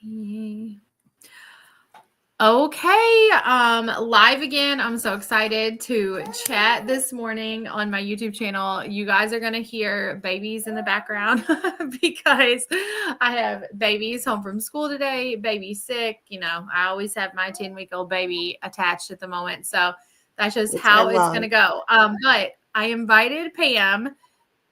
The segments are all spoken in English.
Okay, live again. I'm so excited to chat this morning on my YouTube channel. You guys are going to hear babies in the background because I have babies home from school today, baby sick. You know, I always have my 10-week-old baby attached at the moment. So that's just how it's going to go. But I invited Pam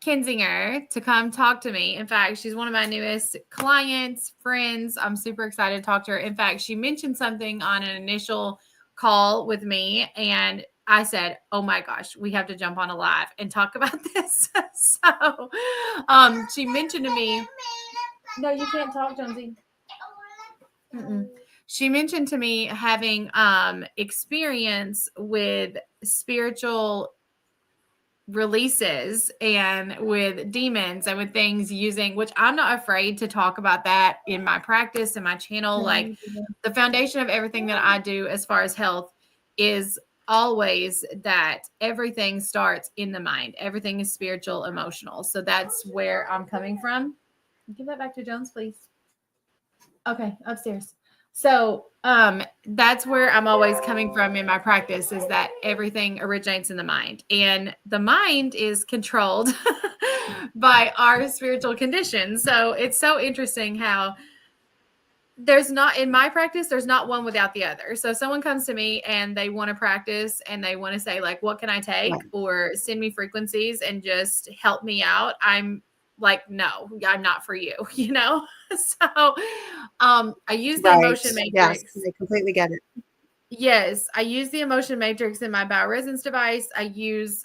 Kinzinger to come talk to me. In fact, she's one of my newest clients, friends. I'm super excited to talk to her. In fact, she mentioned something on an initial call with me, and I said, oh my gosh, we have to jump on a live and talk about this. So she mentioned to me, no, you can't talk, Jonesy. She mentioned to me having experience with spiritual releases and with demons and with things using, which I'm not afraid to talk about that in my practice and my channel. Like the foundation of everything that I do as far as health is always that everything starts in the mind. Everything is spiritual, emotional. So that's where I'm coming from. Give that back to Jones, please. Okay, upstairs. So that's where I'm always coming from in my practice, is that everything originates in the mind, and the mind is controlled by our spiritual conditions. So it's so interesting how there's not, in my practice, there's not one without the other. So someone comes to me and they want to practice and they want to say, like, what can I take, or send me frequencies and just help me out. I'm like, no, I'm not for you, you know? So I use the emotion matrix. Yes, I completely get it. Yes, I use the emotion matrix in my bioresonance device. I use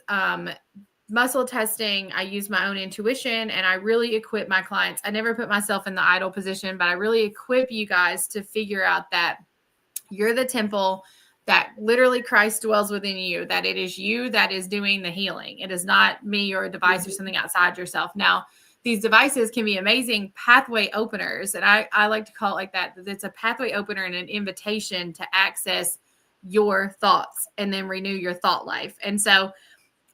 muscle testing. I use my own intuition, and I really equip my clients. I never put myself in the idle position, but I really equip you guys to figure out that you're the temple, that literally Christ dwells within you, that it is you that is doing the healing. It is not me or a device or something outside yourself. Now, these devices can be amazing pathway openers. And I like to call it like that. It's a pathway opener and an invitation to access your thoughts and then renew your thought life. And so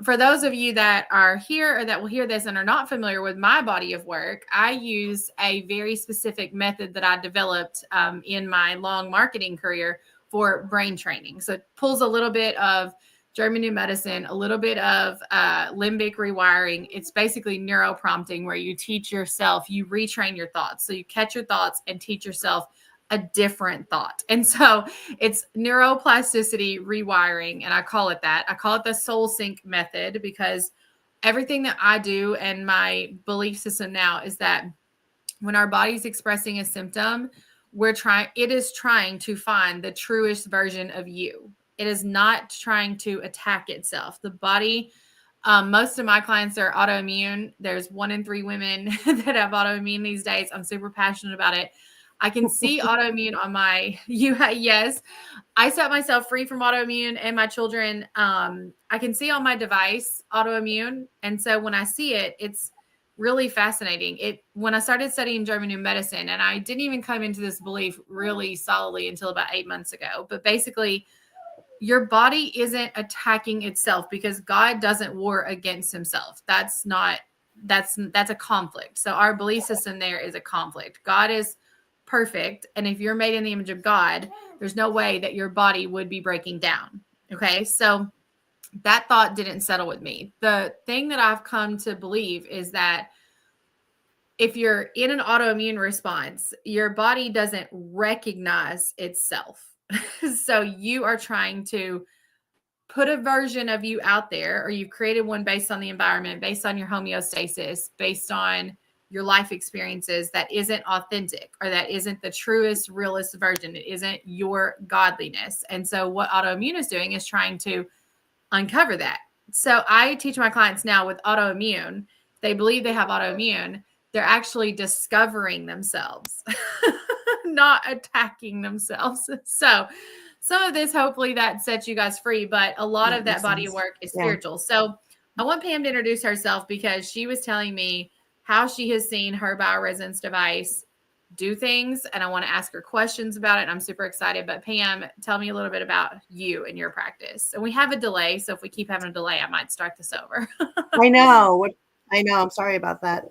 for those of you that are here or that will hear this and are not familiar with my body of work, I use a very specific method that I developed in my long marketing career for brain training. So it pulls a little bit of German New Medicine, a little bit of limbic rewiring. It's basically neuro prompting, where you teach yourself, you retrain your thoughts. So you catch your thoughts and teach yourself a different thought. And so it's neuroplasticity rewiring. And I call it that. I call it the soul sync method, because everything that I do and my belief system now is that when our body's expressing a symptom, it is trying to find the truest version of you. It is not trying to attack itself. The body, most of my clients are autoimmune. There's 1 in 3 women that have autoimmune these days. I'm super passionate about it. I can see autoimmune on my, yes, I set myself free from autoimmune and my children. I can see on my device autoimmune. And so when I see it, it's really fascinating. When I started studying German New Medicine, and I didn't even come into this belief really solidly until about 8 months ago, but basically your body isn't attacking itself, because God doesn't war against himself. That's a conflict. So our belief system there is a conflict. God is perfect. And if you're made in the image of God, there's no way that your body would be breaking down. Okay. So that thought didn't settle with me. The thing that I've come to believe is that if you're in an autoimmune response, your body doesn't recognize itself. So you are trying to put a version of you out there, or you've created one based on the environment, based on your homeostasis, based on your life experiences, that isn't authentic, or that isn't the truest, realest version. It isn't your godliness. And so what autoimmune is doing is trying to uncover that. So I teach my clients now with autoimmune. They believe they have autoimmune. They're actually discovering themselves, not attacking themselves. So some of this, hopefully that sets you guys free, but a lot of that body of work is spiritual. So I want Pam to introduce herself, because she was telling me how she has seen her bioresonance device do things, and I want to ask her questions about it. And I'm super excited. But Pam, tell me a little bit about you and your practice. And we have a delay, so if we keep having a delay, I might start this over. I know. I'm sorry about that.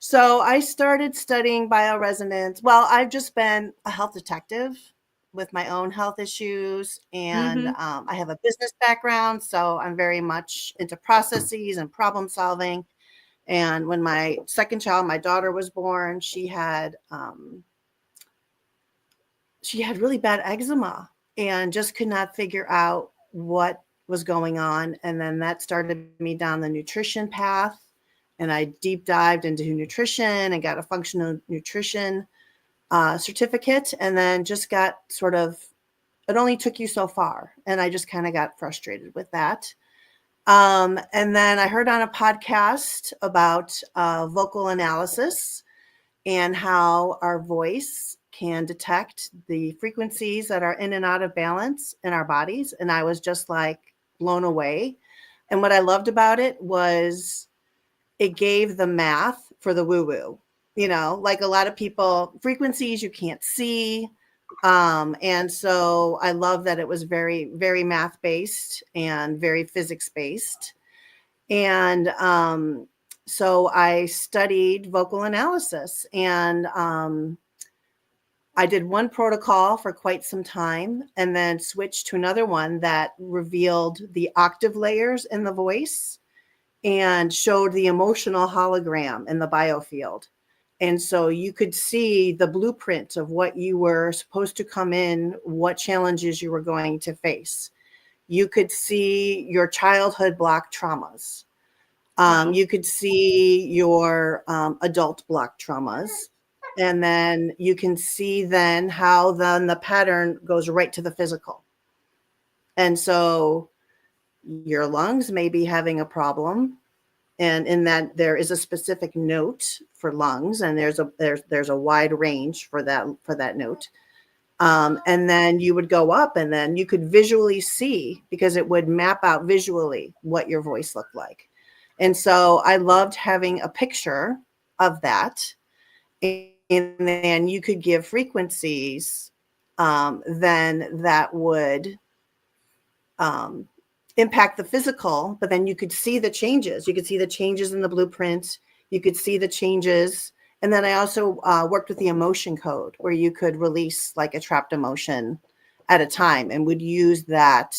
So I started studying bioresonance. Well, I've just been a health detective with my own health issues, and Mm-hmm. I have a business background, so I'm very much into processes and problem solving. And when my second child, my daughter, was born, she had really bad eczema and just could not figure out what was going on. And then that started me down the nutrition path. And I deep dived into nutrition and got a functional nutrition certificate. And then just got sort of, it only took you so far. And I just kind of got frustrated with that. And then I heard on a podcast about vocal analysis and how our voice can detect the frequencies that are in and out of balance in our bodies. And I was just like blown away. And what I loved about it was it gave the math for the woo woo. You know, like a lot of people, frequencies you can't see. And so I love that it was very, very math based and very physics based. And so I studied vocal analysis, and I did one protocol for quite some time and then switched to another one that revealed the octave layers in the voice and showed the emotional hologram in the biofield. And so you could see the blueprint of what you were supposed to come in, what challenges you were going to face. You could see your childhood block traumas. Wow. You could see your adult block traumas. And then you can see then how then the pattern goes right to the physical. And so your lungs may be having a problem, and in that there is a specific note for lungs, and there's a wide range for that note. And then you would go up, and then you could visually see, because it would map out visually what your voice looked like. And so I loved having a picture of that, and then you could give frequencies then that would um, impact the physical, but then you could see the changes. You could see the changes in the blueprint. You could see the changes. And then I also worked with the emotion code, where you could release like a trapped emotion at a time, and would use that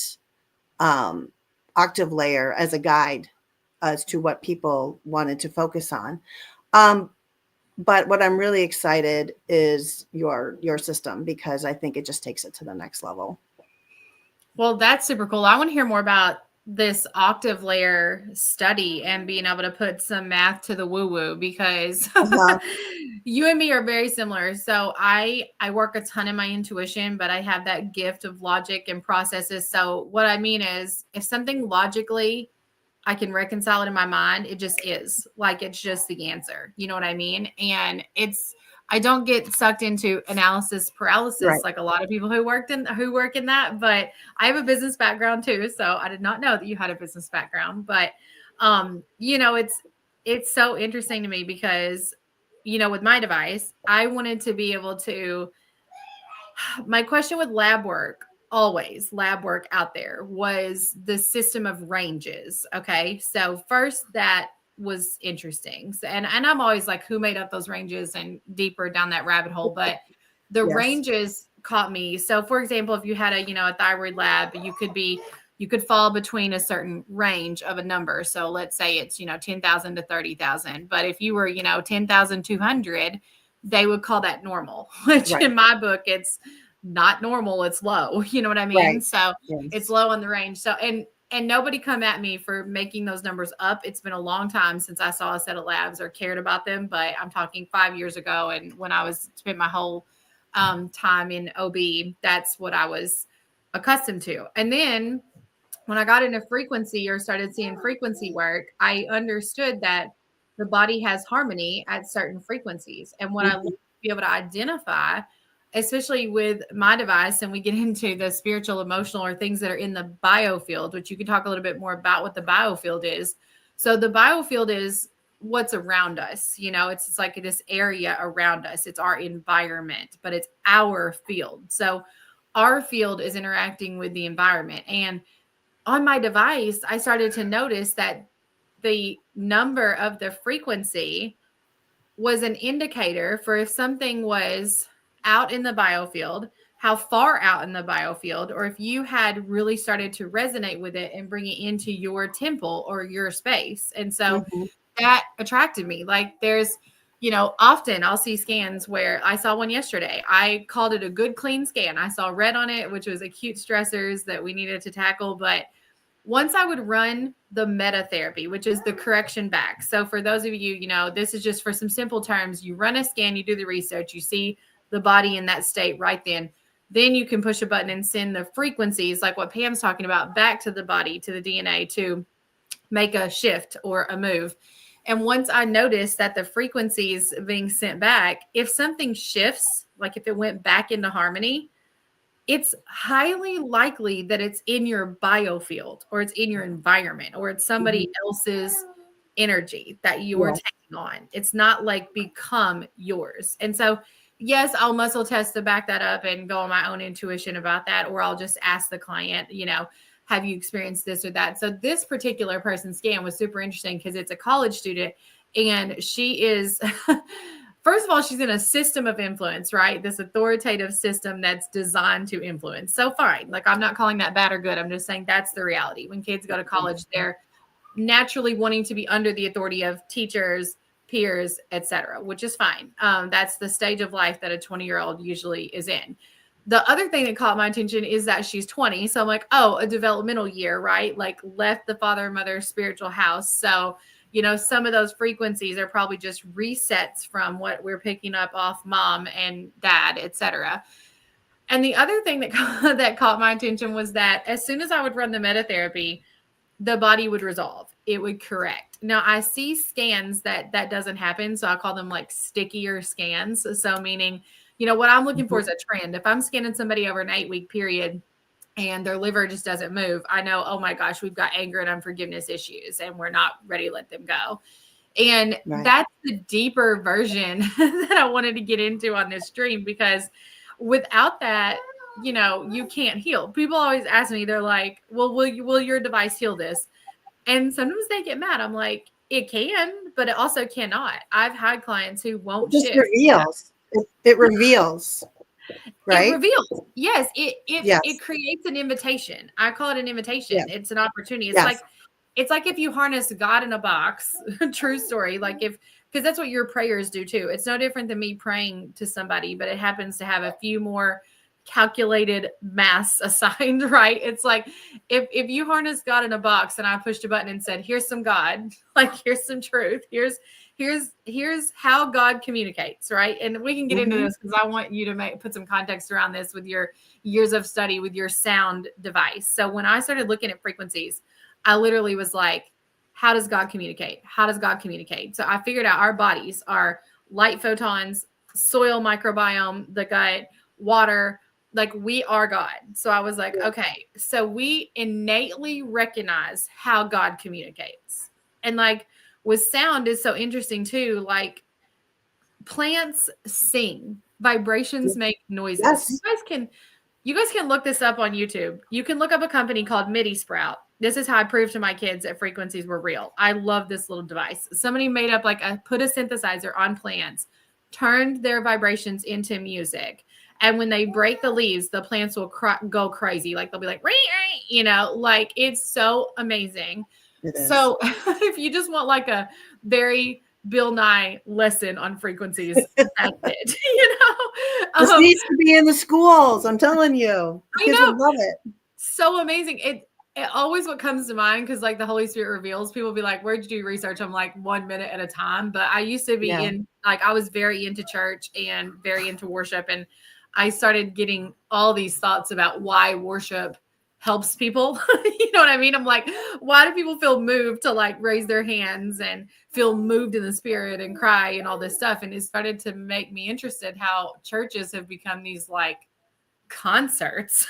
um, octave layer as a guide as to what people wanted to focus on. Um, but what I'm really excited is your system, because I think it just takes it to the next level. Well, that's super cool. I want to hear more about this octave layer study and being able to put some math to the woo woo, because Uh-huh. you and me are very similar. So I work a ton in my intuition, but I have that gift of logic and processes. So what I mean is, if something logically I can reconcile it in my mind, it just is like, it's just the answer. You know what I mean? And I don't get sucked into analysis paralysis Right. like a lot of people who work in that, but I have a business background too, so I did not know that you had a business background. But it's so interesting to me because, with my device, I wanted to be able to, my question with lab work out there, was the system of ranges. Okay. So first, that was interesting. So, and I'm always like, who made up those ranges, and deeper down that rabbit hole. But the Yes. ranges caught me. So for example, if you had a thyroid lab, you could fall between a certain range of a number. So let's say it's, 10,000 to 30,000. But if you were, 10,200, they would call that normal, which Right. in my book, it's not normal, it's low. You know what I mean? Right. So it's Yes. low on the range. So, and nobody come at me for making those numbers up. It's been a long time since I saw a set of labs or cared about them, but I'm talking 5 years ago. And when I was spent my whole time in OB, that's what I was accustomed to. And then when I got into frequency, or started seeing frequency work, I understood that the body has harmony at certain frequencies. And what I love Mhm. to be able to identify, especially with my device, and we get into the spiritual, emotional, or things that are in the biofield, which you can talk a little bit more about what the biofield is. So the biofield is what's around us. It's like this area around us. It's our environment, but it's our field. So our field is interacting with the environment. And on my device, I started to notice that the number of the frequency was an indicator for if something was out in the biofield, how far out in the biofield, or if you had really started to resonate with it and bring it into your temple or your space. And so Mhm. that attracted me. Like there's, often I'll see scans where I saw one yesterday. I called it a good, clean scan. I saw red on it, which was acute stressors that we needed to tackle. But once I would run the meta therapy, which is the correction back. So for those of you, this is just for some simple terms. You run a scan, you do the research, you see the body in that state right then. Then you can push a button and send the frequencies, like what Pam's talking about, back to the body, to the DNA to make a shift or a move. And once I noticed that the frequencies being sent back, if something shifts, like if it went back into harmony, it's highly likely that it's in your biofield or it's in your environment or it's somebody Mhm. else's energy that you're Yeah. taking on. It's not like become yours. And so, yes, I'll muscle test to back that up and go on my own intuition about that, or I'll just ask the client, have you experienced this or that? So this particular person's scan was super interesting because it's a college student and she is first of all, she's in a system of influence, right? This authoritative system that's designed to influence. So fine. Like I'm not calling that bad or good. I'm just saying that's the reality. When kids go to college, they're naturally wanting to be under the authority of teachers, peers, etc., which is fine. That's the stage of life that a 20-year-old usually is in. The other thing that caught my attention is that she's 20. So I'm like, oh, a developmental year, right? Like left the father and mother spiritual house. So, some of those frequencies are probably just resets from what we're picking up off mom and dad, etc. And the other thing that that caught my attention was that as soon as I would run the metatherapy, the body would resolve. It would correct. Now I see scans that doesn't happen. So I call them like stickier scans. So meaning, what I'm looking for Mhm. is a trend. If I'm scanning somebody over an 8-week period and their liver just doesn't move, I know, oh my gosh, we've got anger and unforgiveness issues and we're not ready to let them go. And Right. that's the deeper version that I wanted to get into on this stream because without that, you can't heal. People always ask me, they're like, well, will your device heal this? And sometimes they get mad. I'm like, it can, but it also cannot. I've had clients who It won't just shift. reveals. It reveals, It right? reveals. Yes, it Yes. creates an invitation. I call it an invitation. Yes. It's an opportunity. Yes. It's like if you harness God in a box, true story, like if because that's what your prayers do too. It's no different than me praying to somebody, but it happens to have a few more calculated mass assigned, right? It's like if you harness God in a box and I pushed a button and said, here's some God, like here's some truth, here's how God communicates, right? And we can get into Mhm. this because I want you to put some context around this with your years of study with your sound device. So when I started looking at frequencies, I literally was like, how does God communicate? How does God communicate? So I figured out our bodies are light photons, soil microbiome, the gut, water, like we are God. So I was like, okay, so we innately recognize how God communicates. And like with sound is so interesting too. Like plants sing, vibrations make noises. Yes. You guys can look this up on YouTube. You can look up a company called MIDI Sprout. This is how I proved to my kids that frequencies were real. I love this little device. Somebody made up put a synthesizer on plants, turned their vibrations into music. And when they break the leaves, the plants will go crazy. Like they'll be like, like it's so amazing. It is. So if you just want like a very Bill Nye lesson on frequencies, that's it. This Um, needs to be in the schools. I'm telling you, the I kids would know. love it. So amazing. It always what comes to mind because like the Holy Spirit reveals, people be like, where'd you do research? I'm like 1 minute at a time. But I used to be Yeah. I was very into church and very into worship. And I started getting all these thoughts about why worship helps people. You know what I mean? I'm like, why do people feel moved to like raise their hands and feel moved in the spirit and cry and all this stuff? And it started to make me interested how churches have become these like concerts,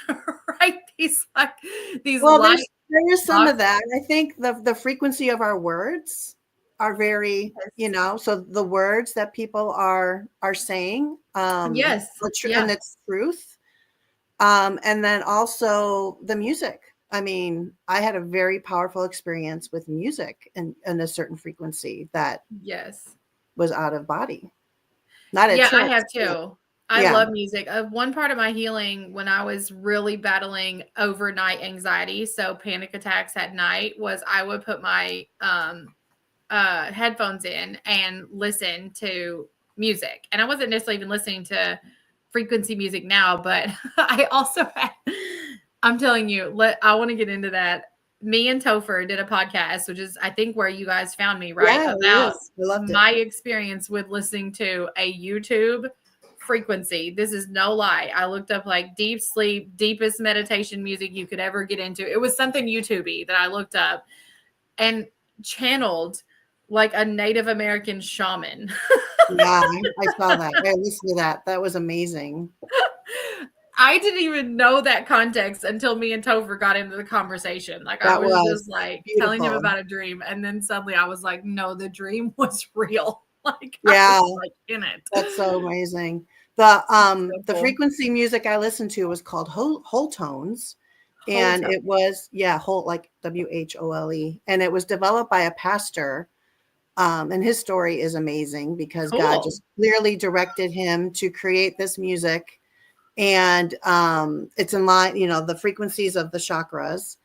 right? These Well, live there's some talk. of that. I think the frequency of our words are very, so the words that people are saying, Yes. and Yeah. it's truth. And then also the music. I mean, I had a very powerful experience with music and a certain frequency that Yes. was out of body. Not at Yeah, I church. have too. I Yeah. love music. One part of my healing when I was really battling overnight anxiety, so panic attacks at night, was I would put my headphones in and listen to music. And I wasn't necessarily even listening to frequency music now, but I also had, I'm telling you, I want to get into that. Me and Topher did a podcast, which is, I think, where you guys found me, right? Yeah, it About is. I loved it. my experience with listening to a YouTube frequency. This is no lie. I looked up like deep sleep, deepest meditation music you could ever get into. It was something YouTubey that I looked up and channeled like a Native American shaman. Yeah, I saw that. I listened to that. That was amazing. I didn't even know that context until me and Topher got into the conversation. Like I That was was just like telling him beautiful. about a dream, and then suddenly I was like, "No, the dream was real." Like I Yeah, was like in it. that's so amazing. The So the cool. frequency music I listened to was called whole tones, Whole and time. it was whole, like WHOLE, and it was developed by a pastor. And his story is amazing because God Cool. just clearly directed him to create this music, and it's in line, the frequencies of the chakras.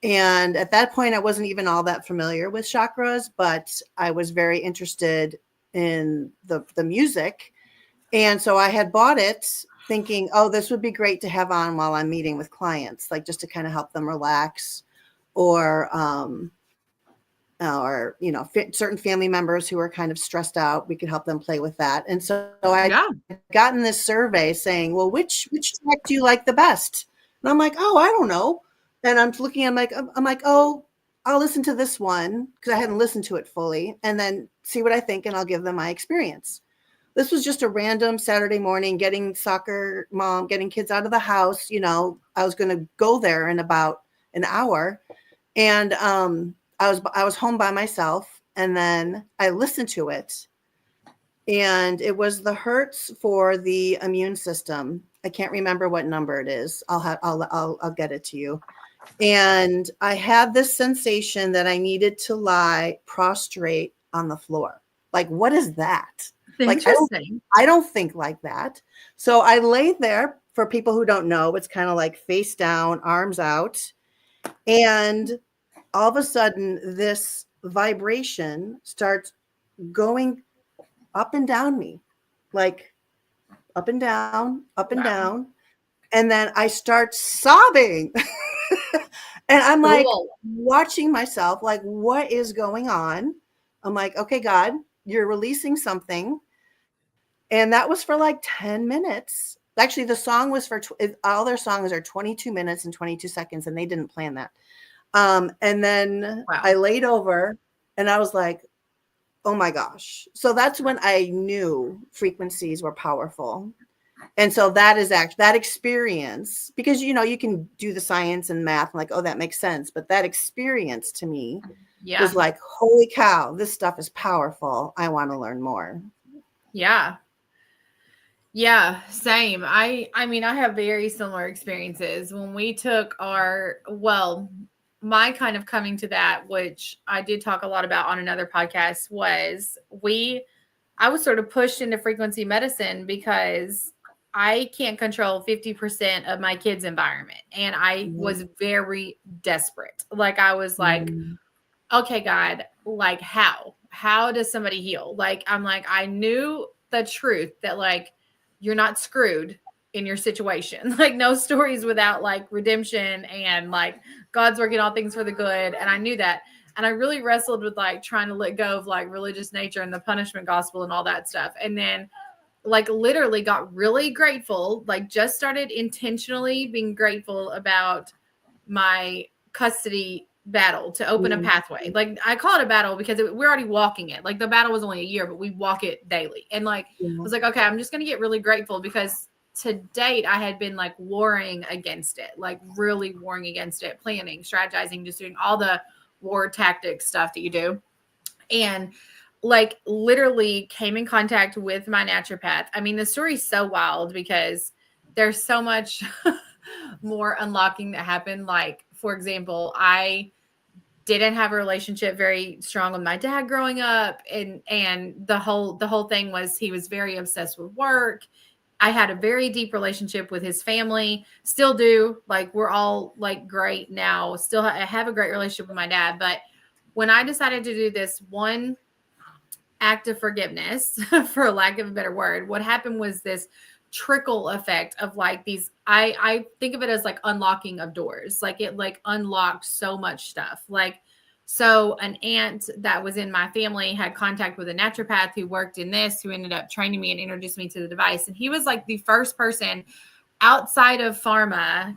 And at that point, I wasn't even all that familiar with chakras, but I was very interested in the music. And so I had bought it thinking, oh, this would be great to have on while I'm meeting with clients, like just to kind of help them relax, or certain family members who are kind of stressed out, we could help them play with that. And so I'd Yeah. gotten this survey saying, well, which track do you like the best? And I'm like, oh, I don't know. And I'm looking, I'm like, oh, I'll listen to this one because I hadn't listened to it fully, and then see what I think, and I'll give them my experience. This was just a random Saturday morning, getting kids out of the house. I was going to go there in about an hour. And I was home by myself, and then I listened to it, and it was the Hertz for the immune system. I can't remember what number it is. I'll get it to you. And I had this sensation that I needed to lie prostrate on the floor. Like, what is that? Like, Interesting. I don't think like that. So I laid there. For people who don't know, it's kind of like face down, arms out. And all of a sudden, this vibration starts going up and down me, like up and down, up and Wow. down. And then I start sobbing. And I'm like Cool. watching myself, like, what is going on? I'm like, okay, God, you're releasing something. And that was for like 10 minutes. Actually, the song was all their songs are 22 minutes and 22 seconds, and they didn't plan that. And then Wow. I laid over, and I was like, oh my gosh. So that's when I knew frequencies were powerful. And so that is that experience, because, you can do the science and math and like, oh, that makes sense. But that experience to me Yeah. was like, holy cow, this stuff is powerful. I want to learn more. Yeah. Yeah, same. I mean, I have very similar experiences. When we took my kind of coming to that, which I did talk a lot about on another podcast, was I was sort of pushed into frequency medicine because I can't control 50% of my kids' environment. And I was very desperate. Like I was like, okay, God, like how does somebody heal? Like, I'm like, I knew the truth that like, you're not screwed in your situation. Like no stories without like redemption, and like God's working all things for the good. And I knew that. And I really wrestled with like trying to let go of like religious nature and the punishment gospel and all that stuff. And then like literally got really grateful, like just started intentionally being grateful about my custody battle to open a pathway. Like I call it a battle because we're already walking it. Like the battle was only a year, but we walk it daily. And like I was like, okay, I'm just going to get really grateful because to date I had been like warring against it, like really warring against it, planning, strategizing, just doing all the war tactics stuff that you do. And like literally came in contact with my naturopath. I mean, the story's so wild because there's so much more unlocking that happened. Like, for example, I didn't have a relationship very strong with my dad growing up, and the whole thing was he was very obsessed with work. I had a very deep relationship with his family, still do. Like we're all like great now. Still I have a great relationship with my dad, but when I decided to do this one act of forgiveness, for lack of a better word, what happened was this trickle effect of like these, I think of it as like unlocking of doors. Like it like unlocked so much stuff. Like, so an aunt that was in my family had contact with a naturopath who worked in this, who ended up training me and introduced me to the device. And he was like the first person outside of pharma,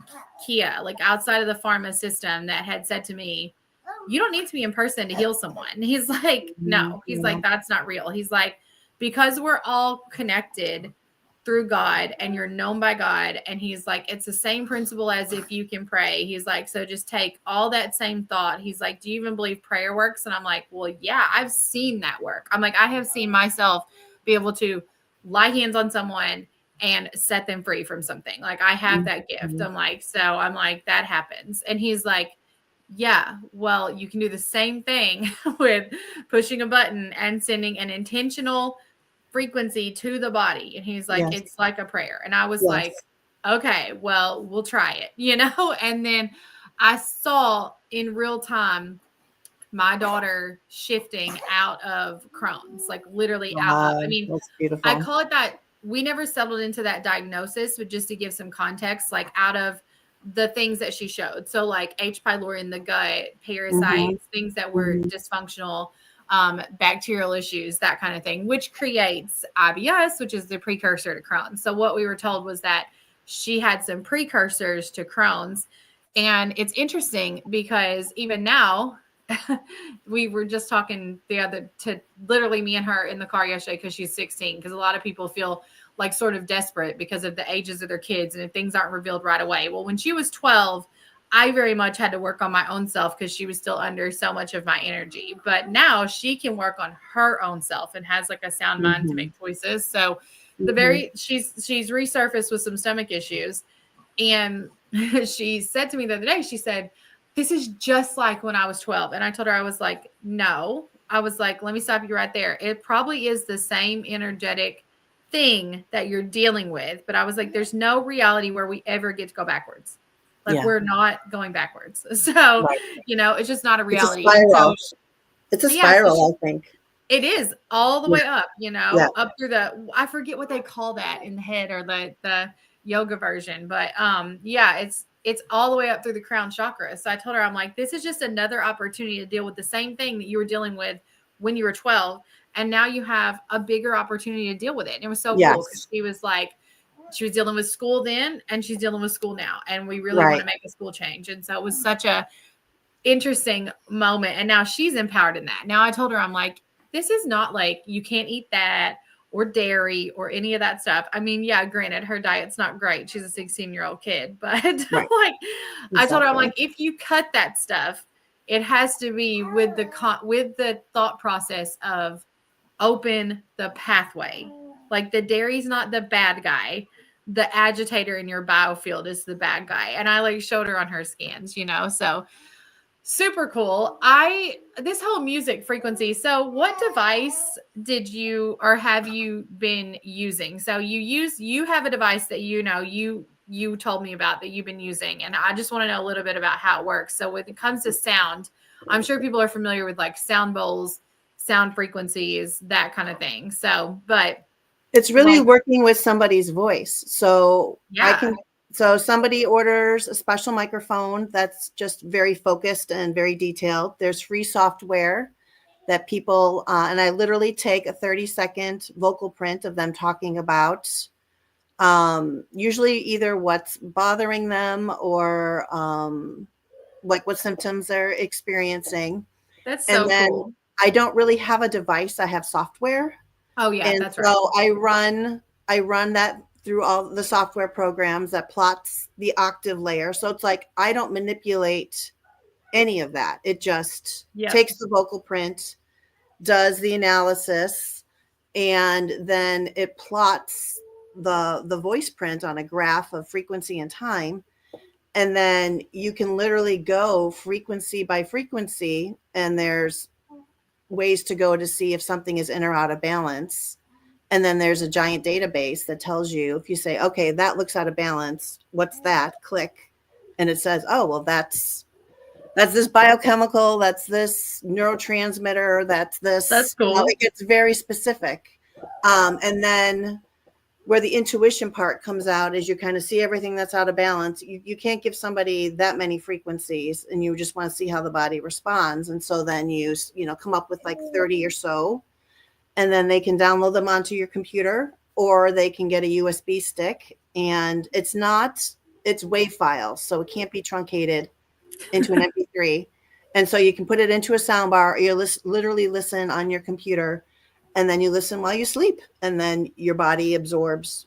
like outside of the pharma system, that had said to me, you don't need to be in person to heal someone. And he's like, no, he's Yeah. like, that's not real. He's like, because we're all connected through God and you're known by God. And he's like, it's the same principle as if you can pray. He's like, so just take all that same thought. He's like, do you even believe prayer works? And I'm like, well, yeah, I've seen that work. I'm like, I have seen myself be able to lay hands on someone and set them free from something. Like I have that gift. I'm like, so I'm like, that happens. And he's like, yeah, well, you can do the same thing with pushing a button and sending an intentional frequency to the body. And he's like, Yes. it's like a prayer. And I was like, Yes. okay, well, we'll try it, And then I saw in real time my daughter shifting out of Crohn's, like literally out of, I Wow. mean, That's I beautiful. call it that. We never settled into that diagnosis, but just to give some context, like out of the things that she showed. So like H. pylori in the gut, Mm-hmm. parasites, things that were Mm-hmm. dysfunctional, bacterial issues, that kind of thing, which creates IBS, which is the precursor to Crohn's. So what we were told was that she had some precursors to Crohn's. And it's interesting because even now, we were just talking the other to literally me and her in the car yesterday because she's 16. Because a lot of people feel like sort of desperate because of the ages of their kids and if things aren't revealed right away. Well, when she was 12, I very much had to work on my own self because she was still under so much of my energy. But now she can work on her own self and has like a sound mind to Mm-hmm. make choices. So Mm-hmm. she's resurfaced with some stomach issues. And she said to me the other day, she said, this is just like when I was 12. And I told her, I was like, no, I was like, let me stop you right there. It probably is the same energetic thing that you're dealing with. But I was like, there's no reality where we ever get to go backwards. Like Yeah. we're not going backwards. So, Right. it's just not a It's a reality. And so, spiral. It's a yeah, so spiral, I think. it is all the Yeah. way up, Yeah. up through I forget what they call that in the head or the yoga version, but yeah, it's all the way up through the crown chakra. So I told her, I'm like, this is just another opportunity to deal with the same thing that you were dealing with when you were 12. And now you have a bigger opportunity to deal with it. And it was so cool because Yes. she was like, she was dealing with school then and she's dealing with school now. And we really want Right. to make a school change. And so it was such a interesting moment. And now she's empowered in that. Now I told her, I'm like, this is not like you can't eat that or dairy or any of that stuff. I mean, yeah, granted, her diet's not great. She's a 16-year-old kid, but Right. like I told her, I'm Exactly. like, if you cut that stuff, it has to be with the thought process of open the pathway. Like the dairy's not the bad guy. The agitator in your biofield is the bad guy. And I like showed her on her scans, So super cool. This whole music frequency. So what device did you or have you been using? So you have a device that you told me about that you've been using, and I just want to know a little bit about how it works. So when it comes to sound, I'm sure people are familiar with like sound bowls, sound frequencies, that kind of thing. So, but It's really like, working with somebody's voice. So yeah, so somebody orders a special microphone that's just very focused and very detailed. There's free software that people, and I literally take a 30-second vocal print of them talking about usually either what's bothering them or like what symptoms they're experiencing. that's And so then cool. I don't really have a device, I have software. Oh yeah, And that's right. so I run that through all the software programs that plots the octave layer. So it's like I don't manipulate any of that. It just Yep. takes the vocal print, does the analysis, and then it plots the voice print on a graph of frequency and time. And then you can literally go frequency by frequency, and there's ways to go to see if something is in or out of balance. And then there's a giant database that tells you, if you say, okay, that looks out of balance, what's that? Click. And it says, oh, well, that's this biochemical, that's this neurotransmitter, that's That's this, cool. it gets very specific. And then where the intuition part comes out is you kind of see everything that's out of balance. You can't give somebody that many frequencies, and you just want to see how the body responds. And so then you come up with like 30 or so, and then they can download them onto your computer, or they can get a USB stick, and it's WAV files, so it can't be truncated into an MP3. And so you can put it into a soundbar, or you literally listen on your computer, and then you listen while you sleep, and then your body absorbs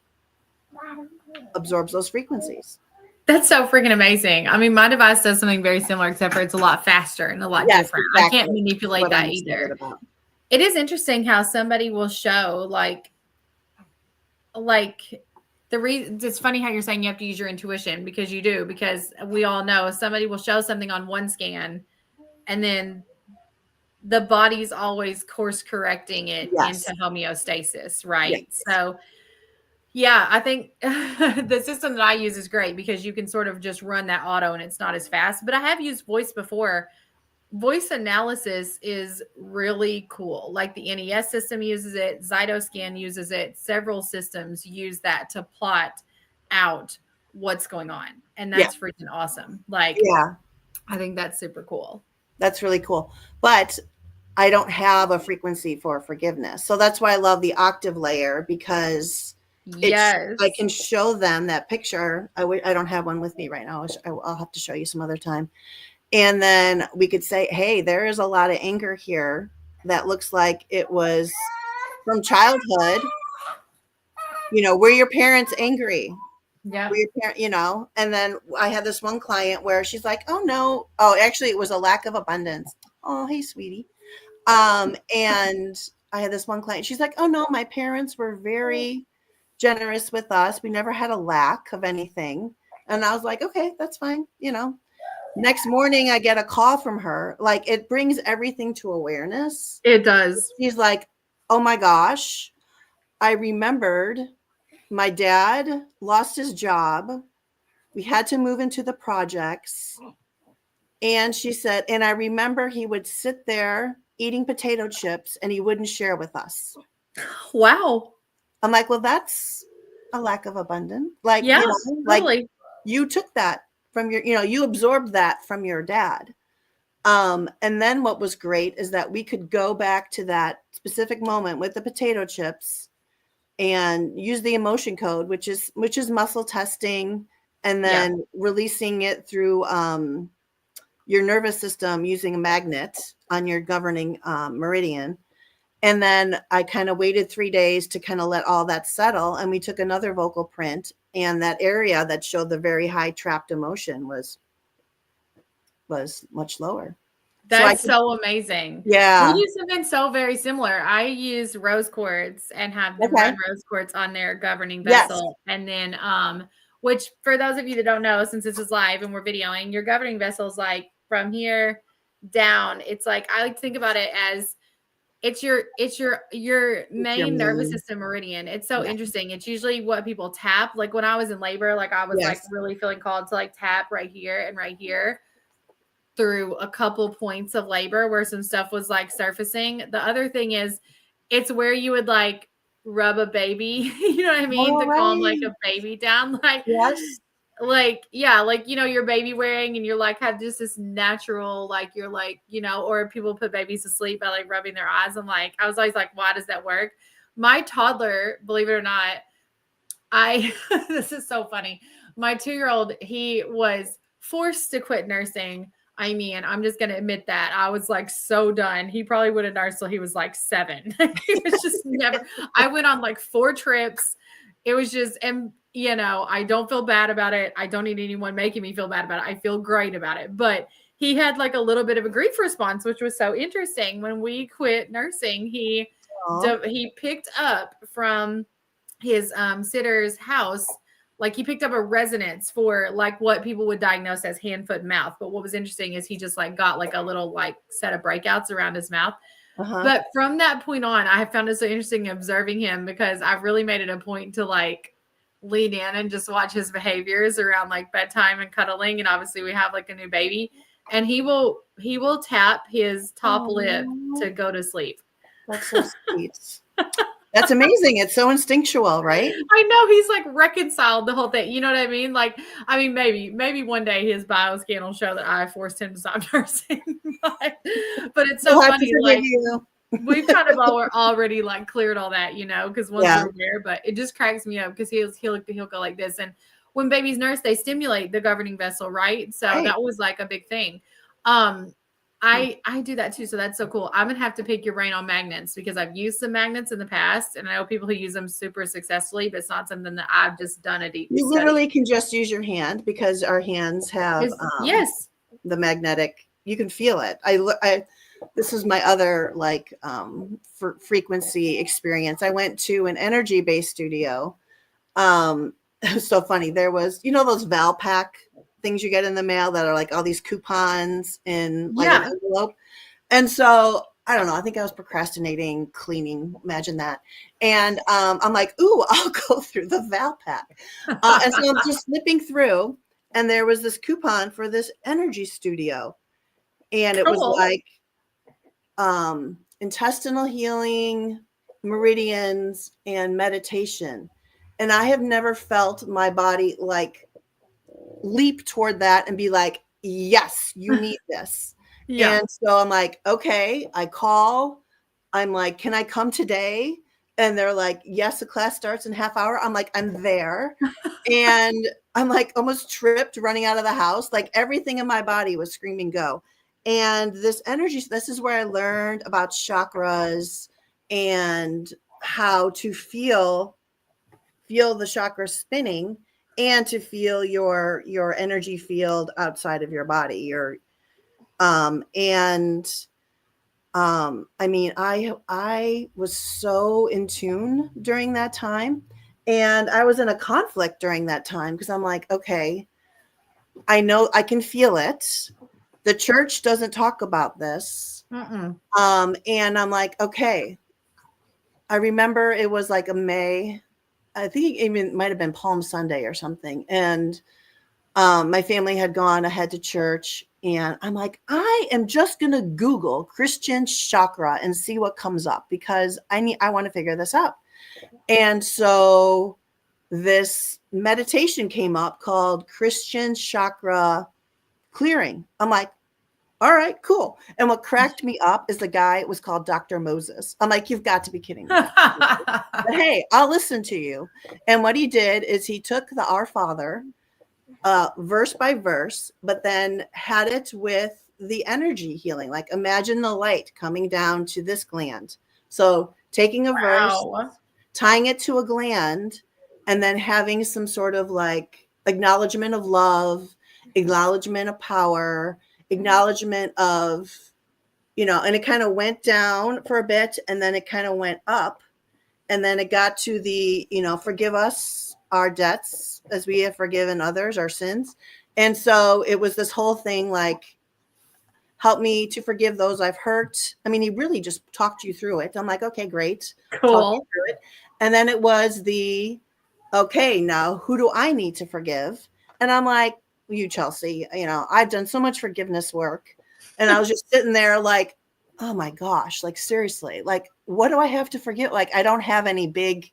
those frequencies. That's so freaking amazing. I mean, my device does something very similar, except for it's a lot faster and a lot different. Exactly. I can't manipulate that either. It is interesting how somebody will show like the reason. It's funny how you're saying you have to use your intuition, because you do, because we all know somebody will show something on one scan and then the body's always course correcting it into homeostasis, right? Yes. So yeah, I think the system that I use is great because you can sort of just run that auto and it's not as fast. But I have used voice before. Voice analysis is really cool. Like the NES system uses it, Zytoscan uses it. Several systems use that to plot out what's going on. And that's freaking awesome. Like, I think that's super cool. That's really cool. But I don't have a frequency for forgiveness. So that's why I love the octave layer, because I can show them that picture. I don't have one with me right now. I'll have to show you some other time. And then we could say, hey, there is a lot of anger here that looks like it was from childhood. Were your parents angry? Yeah. Were your parents, and then I had this one client where she's like, oh, no. Oh, actually, it was a lack of abundance. Oh, hey, sweetie. And I had this one client. She's like, oh, no, my parents were very generous with us. We never had a lack of anything. And I was like, okay, that's fine. Next morning, I get a call from her. Like, it brings everything to awareness. It does. She's like, oh my gosh, I remembered my dad lost his job. We had to move into the projects. And she said, and I remember he would sit there eating potato chips and he wouldn't share with us. Wow. I'm like, well, that's a lack of abundance. Like, totally. Like you took that from your, you absorbed that from your dad. And then what was great is that we could go back to that specific moment with the potato chips and use the emotion code, which is muscle testing, and then releasing it through your nervous system using a magnet on your governing meridian. And then I kind of waited 3 days to kind of let all that settle. And we took another vocal print, and that area that showed the very high trapped emotion was much lower. That's so amazing. Yeah. We do something so very similar. I use rose quartz and have them run rose quartz on their governing vessel. Yes. And then, which for those of you that don't know, since this is live and we're videoing, your governing vessel is like from here down. It's like, I like to think about it as it's your main nervous system meridian. It's so interesting. It's usually what people tap. Like when I was in labor, like I was like really feeling called to like tap right here and right here through a couple points of labor where some stuff was like surfacing. The other thing is it's where you would like rub a baby, you know what I mean? To calm like a baby down. Like, like, your baby wearing and you're like, have just this natural, like, you're like, or people put babies to sleep by like rubbing their eyes. I was always like, why does that work? My toddler, believe it or not, this is so funny. My 2-year-old, he was forced to quit nursing. I mean, I'm just going to admit that I was like so done. He probably would have nursed till he was like 7. He was just never, I went on like 4 trips. It was just, and I don't feel bad about it. I don't need anyone making me feel bad about it. I feel great about it. But he had like a little bit of a grief response, which was so interesting. When we quit nursing, he picked up from his sitter's house like he picked up a resonance for like what people would diagnose as hand, foot, mouth. But what was interesting is he just like got like a little like set of breakouts around his mouth. But from that point on, I found it so interesting observing him because I've really made it a point to like lean in and just watch his behaviors around like bedtime and cuddling. And obviously we have like a new baby, and he will tap his top lip to go to sleep. That's so sweet. That's amazing. It's so instinctual, right? I know, he's like reconciled the whole thing. You know what I mean? Like, I mean, maybe one day his bioscan will show that I forced him to stop nursing. but it's so funny. Like, we've kind of already like cleared all that, you know, because once we're aware. But it just cracks me up because he'll go like this, and when babies nurse, they stimulate the governing vessel, right? So that was like a big thing. I do that too. So that's so cool. I'm going to have to pick your brain on magnets because I've used some magnets in the past, and I know people who use them super successfully, but it's not something that I've just done a deep You study. literally can just use your hand because our hands have the magnetic, you can feel it. This is my other like frequency experience. I went to an energy-based studio. It was so funny. There was, you know, those Valpak things you get in the mail that are like all these coupons in like an envelope. And so I don't know, I think I was procrastinating cleaning, imagine that. And I'm like, ooh, I'll go through the Valpak. And so I'm just flipping through, and there was this coupon for this energy studio. And it was like intestinal healing, meridians, and meditation. And I have never felt my body like leap toward that and be like, yes, you need this. And so I'm like, okay, I call. I'm like, can I come today? And they're like, yes, the class starts in half hour. I'm like, I'm there. And I'm like almost tripped running out of the house. Like everything in my body was screaming, go. And this energy, this is where I learned about chakras and how to feel the chakras spinning and to feel your energy field outside of your body. I mean, I was so in tune during that time, and I was in a conflict during that time because I'm like, okay, I know I can feel it. The church doesn't talk about this. And I'm like, okay. I remember it was like a May, I think it even might have been Palm Sunday or something. And my family had gone ahead to church, and I'm like, I am just going to Google Christian chakra and see what comes up because I want to figure this out. And so this meditation came up called Christian chakra clearing. I'm like, all right, cool. And what cracked me up is the guy was called Dr. Moses. I'm like, you've got to be kidding me. But hey, I'll listen to you. And what he did is he took the Our Father verse by verse, but then had it with the energy healing. Like imagine the light coming down to this gland. So taking a verse, tying it to a gland, and then having some sort of like acknowledgement of love, acknowledgement of power, acknowledgement of, you know, and it kind of went down for a bit, and then it kind of went up, and then it got to the, you know, forgive us our debts as we have forgiven others our sins. And so it was this whole thing like, help me to forgive those I've hurt. I mean, he really just talked you through it. I'm like, okay, great. Cool. Through it. And then it was the, okay, now who do I need to forgive? And I'm like, you, Chelsea, you know, I've done so much forgiveness work. And I was just sitting there like, oh my gosh, like seriously, like, what do I have to forgive? Like, I don't have any big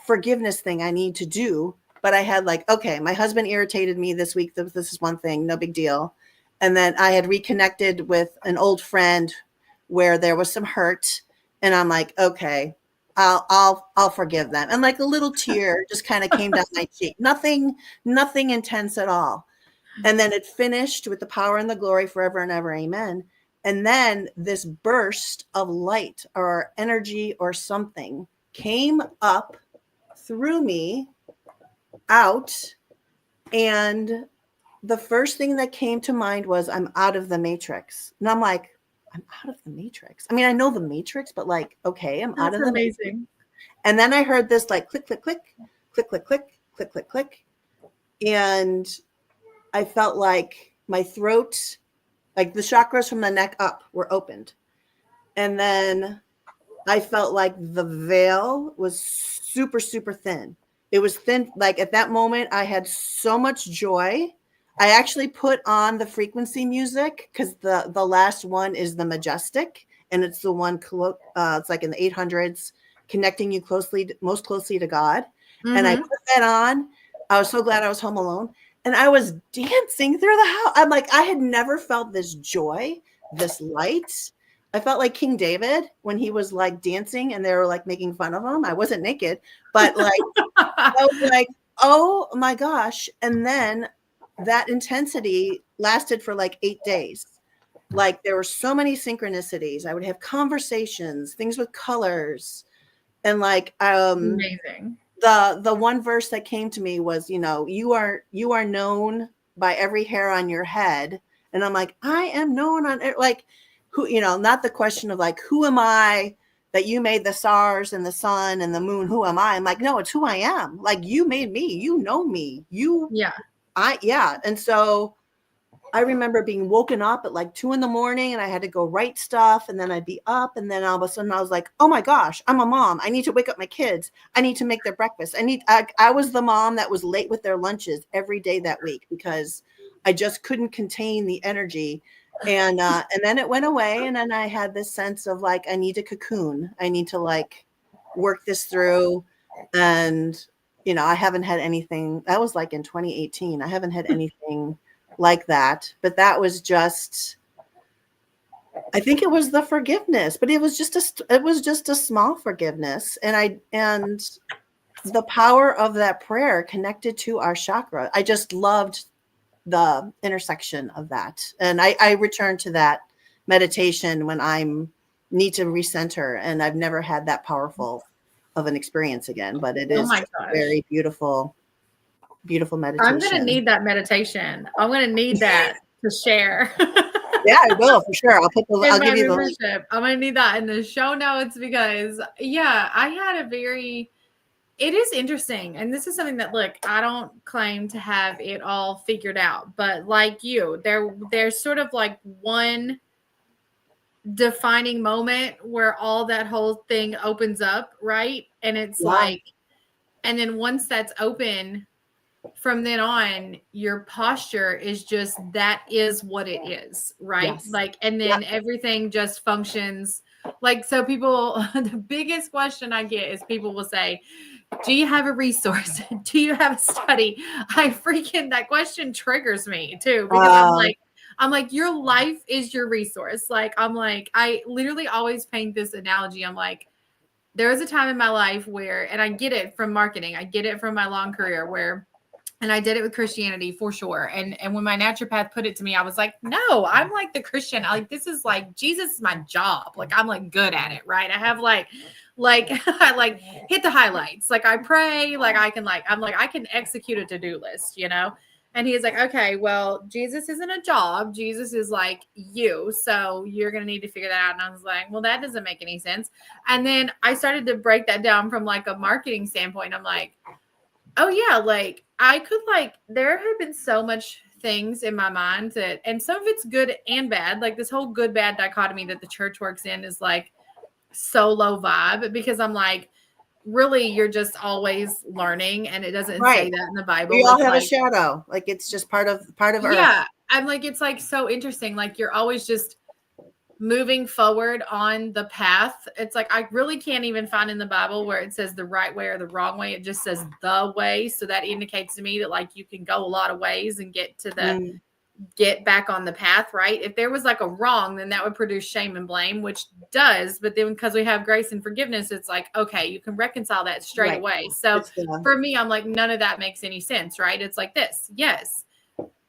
forgiveness thing I need to do, but I had like, okay, my husband irritated me this week. This is one thing, no big deal. And then I had reconnected with an old friend where there was some hurt, and I'm like, okay, I'll forgive them. And like a little tear just kind of came down my cheek. Nothing intense at all. And then it finished with the power and the glory forever and ever. Amen. And then this burst of light or energy or something came up through me out. And the first thing that came to mind was, I'm out of the matrix. And I'm like, I'm out of the matrix. I mean, I know the matrix, but like, okay, I'm out of the matrix. And then I heard this like click, click, click, click, click, click. click, click, click. And I felt like my throat, like the chakras from the neck up were opened. And then I felt like the veil was super, super thin. It was thin. Like at that moment, I had so much joy. I actually put on the frequency music because the last one is the majestic, and it's the one it's like in the 800s, connecting you most closely to God. And I Mm-hmm. put that on. I was so glad I was home alone, and I was dancing through the house. I'm like, I had never felt this joy, this light. I felt like King David when he was like dancing and they were like making fun of him. I wasn't naked, but like I was like, oh my gosh. And then that intensity lasted for like 8 days. Like there were so many synchronicities. I would have conversations, things with colors. And like Amazing. the one verse that came to me was, you are known by every hair on your head. And I'm like, I am known on like who, not the question of like, who am I that you made the stars and the sun and the moon? Who am I? I'm like, no, it's who I am. Like you made me, you know me, Yeah. yeah. And so I remember being woken up at like 2 a.m. and I had to go write stuff, and then I'd be up, and then all of a sudden I was like, oh my gosh, I'm a mom. I need to wake up my kids. I need to make their breakfast. I was the mom that was late with their lunches every day that week because I just couldn't contain the energy. And then it went away. And then I had this sense of like, I need a cocoon. I need to like work this through. And, I haven't had anything that was like in 2018. I haven't had anything like that, but that was just, I think it was the forgiveness, but it was just a small forgiveness. And the power of that prayer connected to our chakra. I just loved the intersection of that. And I return to that meditation when need to recenter, and I've never had that powerful of an experience again, but it Oh is my just gosh. very beautiful, beautiful I'm gonna meditation. need that meditation. I'm gonna need that to share. Yeah, I will for sure. In I'll my give you the link. membership. I'm gonna need that in the show notes because yeah, I had it is interesting. And this is something that look, I don't claim to have it all figured out, but like you, there's sort of like one defining moment where all that whole thing opens up, right? And it's Yeah. like, and then once that's open, from then on, your posture is just that is what it is, right? Yes. Like, and Yeah. then everything just functions. Like, so people, the biggest question I get is people will say, do you have a resource? Do you have a study? That question triggers me too, because I'm like, your life is your resource. Like, I'm like, I literally always paint this analogy. I'm like, there was a time in my life where, and I get it from marketing, I get it from my long career where, and I did it with Christianity for sure. And when my naturopath put it to me, I was like, no, I'm like the Christian. Like, this is like, Jesus is my job. Like, I'm like good at it. Right. I have like, I like hit the highlights. Like I pray, like I can like, I'm like, I can execute a to-do list, you know? And he's like, okay, well, Jesus isn't a job. Jesus is like you. So you're going to need to figure that out. And I was like, well, that doesn't make any sense. And then I started to break that down from like a marketing standpoint. I'm like, oh yeah, like I could like there have been so much things in my mind that, and some of it's good and bad. Like this whole good bad dichotomy that the church works in is like so low vibe because I'm like, really, you're just always learning, and it doesn't say Right. that in the Bible. We all It's have a like, shadow. Like it's just part of yeah, Earth. I'm like, it's like so interesting. Like you're always just moving forward on the path. It's like I really can't even find in the Bible where it says the right way or the wrong way. It just says the way. So that indicates to me that like you can go a lot of ways and get back on the path, right? If there was like a wrong, then that would produce shame and blame, which does. But then because we have grace and forgiveness, it's like, okay, you can reconcile that straight Right. away. So It's the for me, I'm like, none of that makes any sense, right? It's like this. Yes.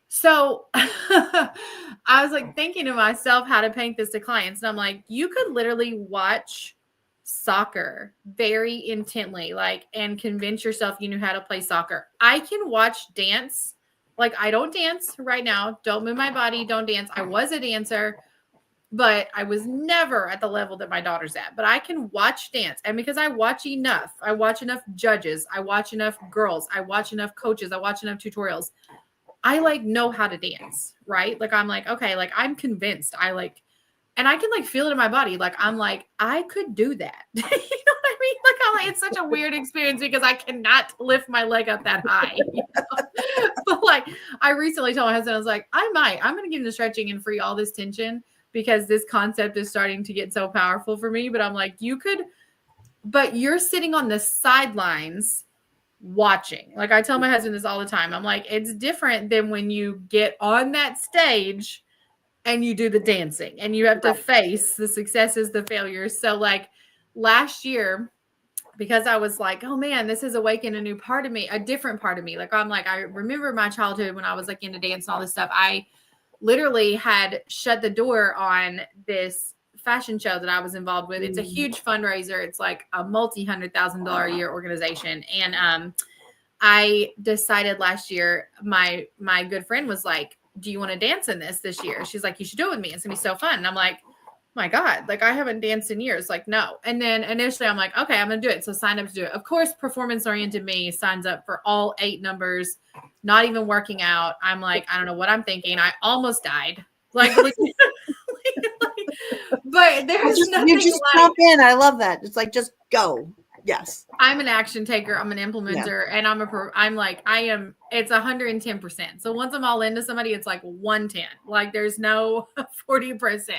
So I was like thinking to myself how to paint this to clients. And I'm like, you could literally watch soccer very intently, like, and convince yourself you knew how to play soccer. I can watch dance. Like, I don't dance right now. Don't move my body. Don't dance. I was a dancer. but I was never at the level that my daughter's at. But I can watch dance. And because I watch enough judges, I watch enough girls, I watch enough coaches, I watch enough tutorials. I like know how to dance, right? Like I'm like, okay, like I'm convinced I like, and I can like feel it in my body. Like I'm like, I could do that. You know what I mean? Like I'm like, it's such a weird experience because I cannot lift my leg up that high. You know? But like I recently told my husband, I was like, I'm gonna get into stretching and free all this tension because this concept is starting to get so powerful for me. But I'm like, you could, but you're sitting on the sidelines watching. Like I tell my husband this all the time. I'm like, it's different than when you get on that stage and you do the dancing and you have to face the successes, the failures. So like last year, because I was like, oh man, this has awakened a new part of me, a different part of me. Like I'm like, I remember my childhood when I was like into dance and all this stuff. I literally had shut the door on this fashion show that I was involved with. It's a huge fundraiser. It's like a multi-$100,000 a year organization. And I decided last year, my good friend was like, do you want to dance in this year? She's like, you should do it with me. It's gonna be so fun. And I'm like, my God, like I haven't danced in years. Like, no. And then initially I'm like, okay, I'm going to do it. So sign up to do it. Of course, performance oriented me signs up for all 8 numbers, not even working out. I'm like, I don't know what I'm thinking. I almost died. Like, but there's nothing you just like, jump in. I love that. It's like, just go. Yes. I'm an action taker. I'm an implementer, and it's 110%. So once I'm all into somebody, it's like 110. Like there's no 40%.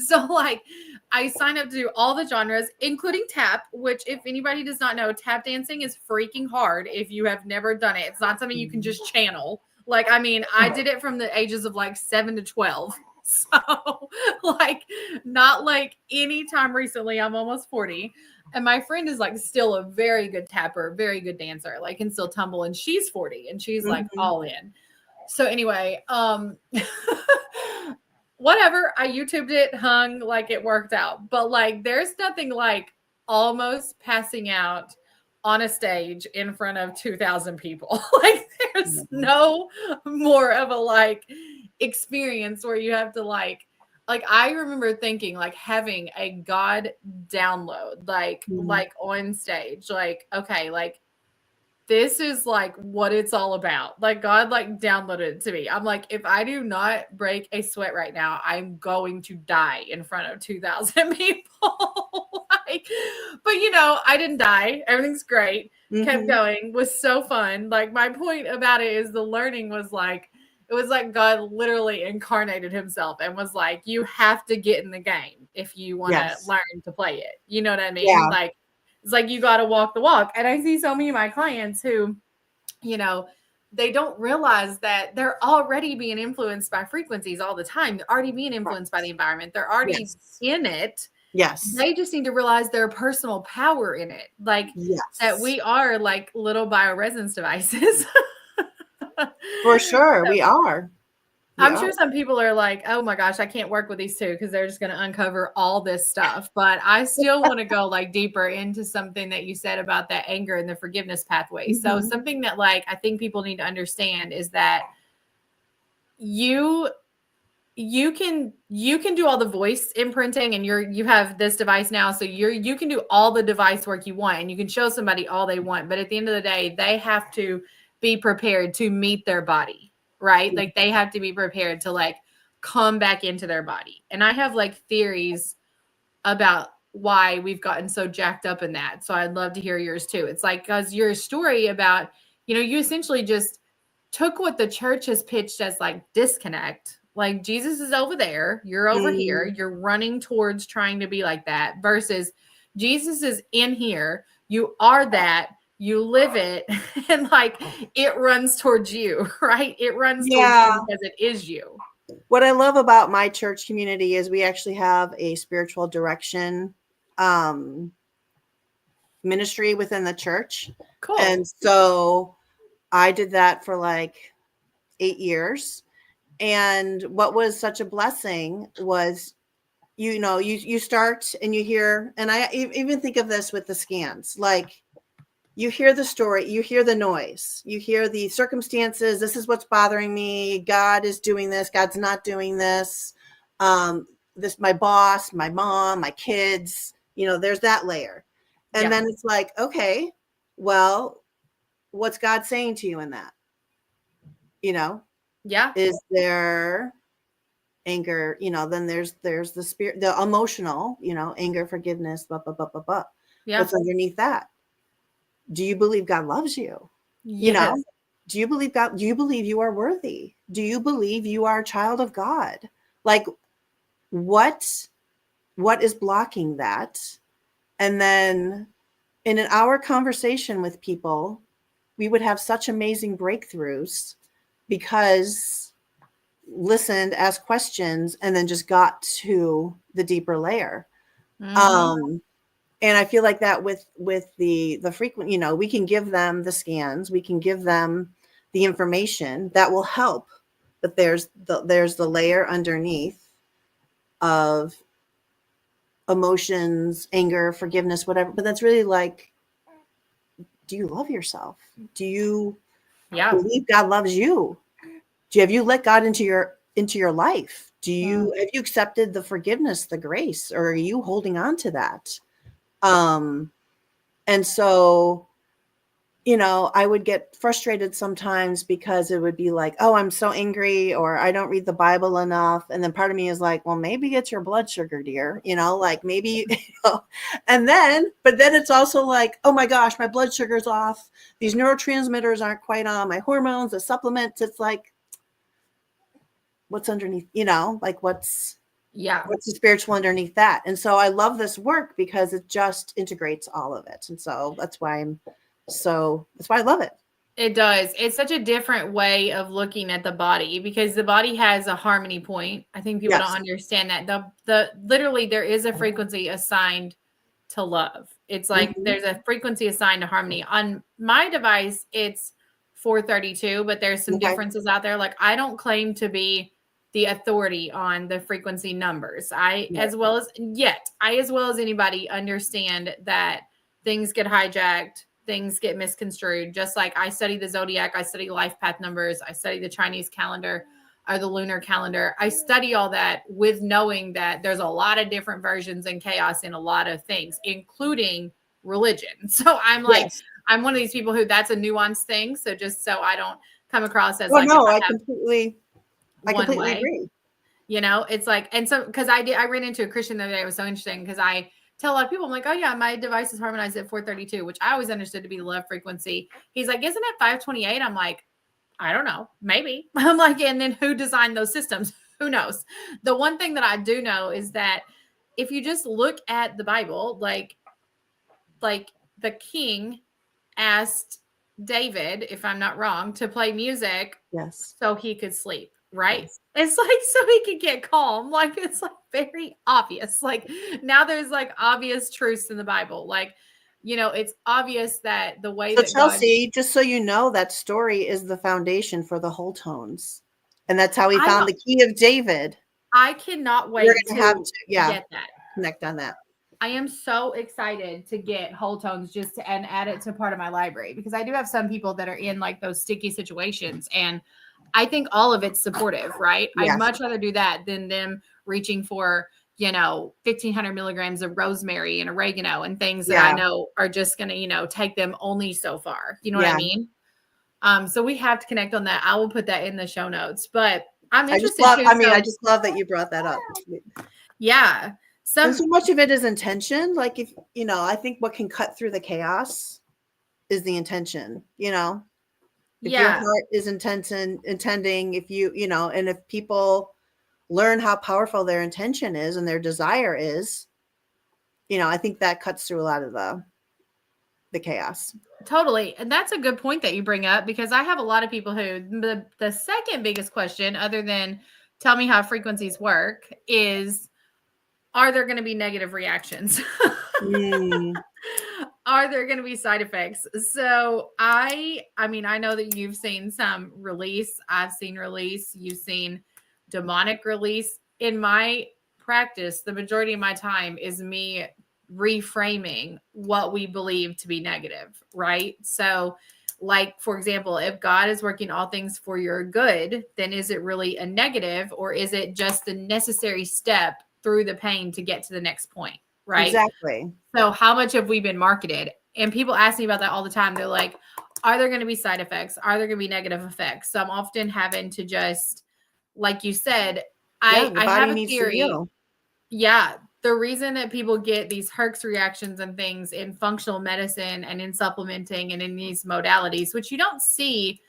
So like I sign up to do all the genres, including tap, which if anybody does not know, tap dancing is freaking hard if you have never done it. It's not something you can just channel. Like, I mean, I did it from the ages of like 7 to 12. So like not like any time recently. I'm almost 40. And my friend is like still a very good tapper, very good dancer, like can still tumble. And she's 40 and she's like all in. So anyway, whatever. I YouTubed it, hung, like it worked out. But like there's nothing like almost passing out on a stage in front of 2,000 people. Like there's no more of a like experience where you have to like I remember thinking like having a God download like on stage, like, okay, like this is like what it's all about. Like God like downloaded it to me. I'm like, if I do not break a sweat right now, I'm going to die in front of 2,000 people. Like, but you know, I didn't die. Everything's great. Kept going. Was so fun. Like my point about it is the learning was like, it was like God literally incarnated himself and was like, you have to get in the game if you want to learn to play it. You know what I mean? Yeah. Like, it's like, you got to walk the walk. And I see so many of my clients who, you know, they don't realize that they're already being influenced by frequencies all the time. They're already being influenced by the environment. They're already in it. Yes. They just need to realize their personal power in it. Like that we are like little bioresonance devices. For sure. We are. I'm sure some people are like, oh my gosh, I can't work with these two because they're just going to uncover all this stuff. But I still want to go like deeper into something that you said about that anger and the forgiveness pathway. So something that like I think people need to understand is that you can do all the voice imprinting, and you have this device now, so you can do all the device work you want, and you can show somebody all they want. But at the end of the day, they have to be prepared to meet their body. Right? Like they have to be prepared to like come back into their body. And I have like theories about why we've gotten so jacked up in that. So I'd love to hear yours too. It's like, because your story about, you know, you essentially just took what the church has pitched as like disconnect. Like Jesus is over there, you're over here, you're running towards trying to be like that, versus Jesus is in here, you are that, you live it, and like it runs towards you, right? It runs towards you because it is you. What I love about my church community is we actually have a spiritual direction ministry within the church. Cool. And so I did that for like 8 years. And what was such a blessing was, you know, you start and you hear, and I even think of this with the scans, like you hear the story, you hear the noise, you hear the circumstances. This is what's bothering me. God is doing this. God's not doing this. my boss, my mom, my kids, there's that layer. And Yeah. then it's like, okay, well, what's God saying to you in that? Yeah. Is there anger? Then there's the spirit, the emotional, anger, forgiveness, blah, blah, blah, blah, blah. Yeah. What's underneath that? Do you believe God loves you? Yes. Do you believe God? Do you believe you are worthy? Do you believe you are a child of God? Like, what is blocking that? And then in an hour conversation with people, we would have such amazing breakthroughs because listened, asked questions, and then just got to the deeper layer. Mm-hmm. And I feel like that with the frequent, we can give them the scans, we can give them the information that will help, but there's the layer underneath of emotions, anger, forgiveness, whatever. But that's really like, do you love yourself? Do you Yeah. believe God loves you? Have you let God into your life? Have you accepted the forgiveness, the grace, or are you holding on to that? And so, I would get frustrated sometimes because it would be like, oh, I'm so angry, or I don't read the Bible enough. And then part of me is like, well, maybe it's your blood sugar, dear, like maybe, but then it's also like, oh my gosh, my blood sugar's off. These neurotransmitters aren't quite on, my hormones, the supplements. It's like, what's underneath, like what's the spiritual underneath that? And so I love this work because it just integrates all of it. And so that's why I love it. It does. It's such a different way of looking at the body because the body has a harmony point. I think people don't understand that. The literally there is a frequency assigned to love. It's like there's a frequency assigned to harmony. On my device, it's 432, but there's some differences out there. Like I don't claim to be the authority on the frequency numbers. As well as anybody understand that things get hijacked, things get misconstrued. Just like I study the zodiac, I study life path numbers, I study the Chinese calendar or the lunar calendar. I study all that with knowing that there's a lot of different versions and chaos in a lot of things, including religion. So I'm like, I'm one of these people who that's a nuanced thing. So just so I don't come across as I completely agree. It's like, and so because I ran into a Christian the other day. It was so interesting because I tell a lot of people, I'm like, oh yeah, my device is harmonized at 432, which I always understood to be the love frequency. He's like, isn't it 528? I'm like, I don't know, maybe. I'm like, and then who designed those systems? Who knows? The one thing that I do know is that if you just look at the Bible, like the king asked David, if I'm not wrong, to play music so he could sleep, right? It's like so he could get calm. Like it's like very obvious. Like now there's like obvious truths in the Bible. Like, it's obvious that the way that Chelsea, just so you know, that story is the foundation for the whole tones. And that's how he found the key of David. I cannot wait to have to get that. Connect on that. I am so excited to get whole tones and add it to part of my library because I do have some people that are in like those sticky situations and I think all of it's supportive, right? I'd much rather do that than them reaching for, 1,500 milligrams of rosemary and oregano and things that I know are just going to, take them only so far. You know what I mean? So we have to connect on that. I will put that in the show notes, but I'm interested I just love that you brought that up. Yeah. And so much of it is intention. Like if, I think what can cut through the chaos is the intention, if your heart is intending, if and if people learn how powerful their intention is and their desire is, I think that cuts through a lot of the chaos. Totally. And that's a good point that you bring up because I have a lot of people who the second biggest question, other than tell me how frequencies work, is are there going to be negative reactions? Are there going to be side effects? So I know that you've seen some release. I've seen release. You've seen demonic release. In my practice, the majority of my time is me reframing what we believe to be negative, right? So like, for example, if God is working all things for your good, then is it really a negative or is it just the necessary step through the pain to get to the next point, right? Exactly. So how much have we been marketed? And people ask me about that all the time. They're like, are there going to be side effects? Are there going to be negative effects? So I'm often having to just, like you said, Yeah, the I have body a needs to theory. heal. Yeah. The reason that people get these Herx reactions and things in functional medicine and in supplementing and in these modalities, which you don't see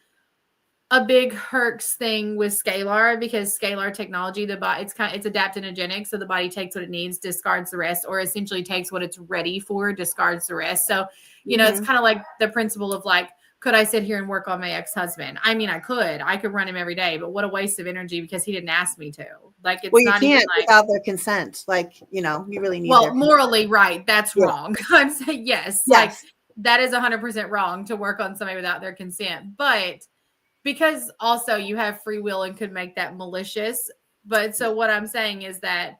a big Herx thing with scalar, because scalar technology, the body, it's adaptogenic, so the body takes what it needs, discards the rest, or essentially takes what it's ready for, discards the rest. So, it's kind of like the principle of like, could I sit here and work on my ex-husband? I mean, I could run him every day, but what a waste of energy, because he didn't ask me to. Like, it's Well, you not even can't like, without their consent. Like, you really need their well, morally, right. That's Yeah. wrong. I'm saying yes. Like, that is 100% wrong to work on somebody without their consent. But because also you have free will and could make that malicious. But so what I'm saying is that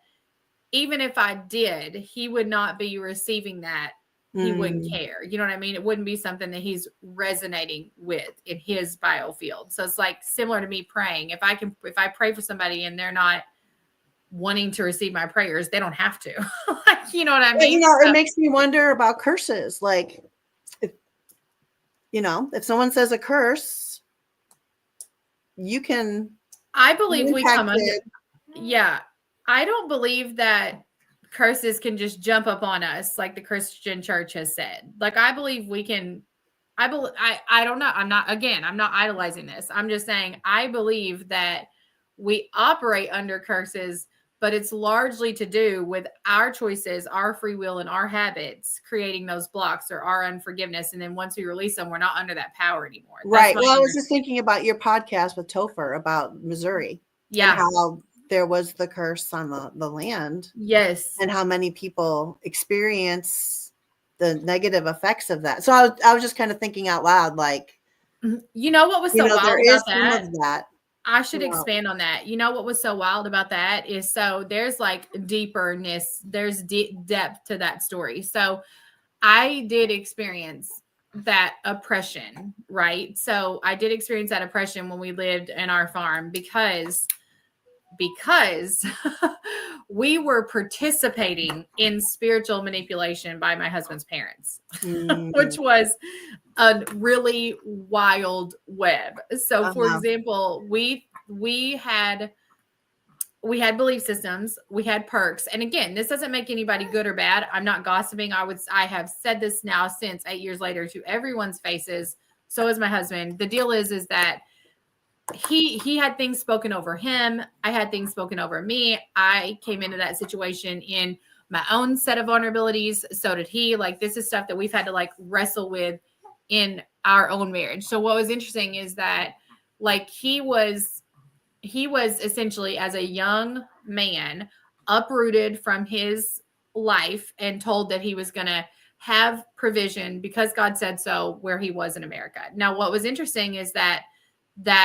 even if I did, he would not be receiving that. He wouldn't care. You know what I mean? It wouldn't be something that he's resonating with in his biofield. So it's like similar to me praying. If I pray for somebody and they're not wanting to receive my prayers, they don't have to. Like, you know what I mean? It makes me wonder about curses. Like, if someone says a curse, you can. I believe we come under. Yeah. I don't believe that curses can just jump up on us like the Christian church has said. Like, I believe we can. I don't know. I'm not idolizing this. I'm just saying I believe that we operate under curses, but it's largely to do with our choices, our free will, and our habits creating those blocks or our unforgiveness. And then once we release them, we're not under that power anymore. Right. Well, I was just thinking about your podcast with Topher about Missouri. Yeah. And how there was the curse on the land. Yes. And how many people experience the negative effects of that. So I was just kind of thinking out loud, like, what was so wild there about is some of that. I should expand on that. What was so wild about that is, so there's like deeperness, there's depth to that story. So I did experience that oppression, right? So I did experience that oppression when we lived in our farm because we were participating in spiritual manipulation by my husband's parents, which was a really wild web. So for example, we had belief systems, we had perks. And again, this doesn't make anybody good or bad. I'm not gossiping. I have said this now since 8 years later to everyone's faces. So is my husband. The deal is that he had things spoken over him. I had things spoken over me. I came into that situation in my own set of vulnerabilities. So did he. Like, this is stuff that we've had to like wrestle with in our own marriage. So what was interesting is that like he was essentially, as a young man, uprooted from his life and told that he was going to have provision because God said so where he was in America. Now, what was interesting is that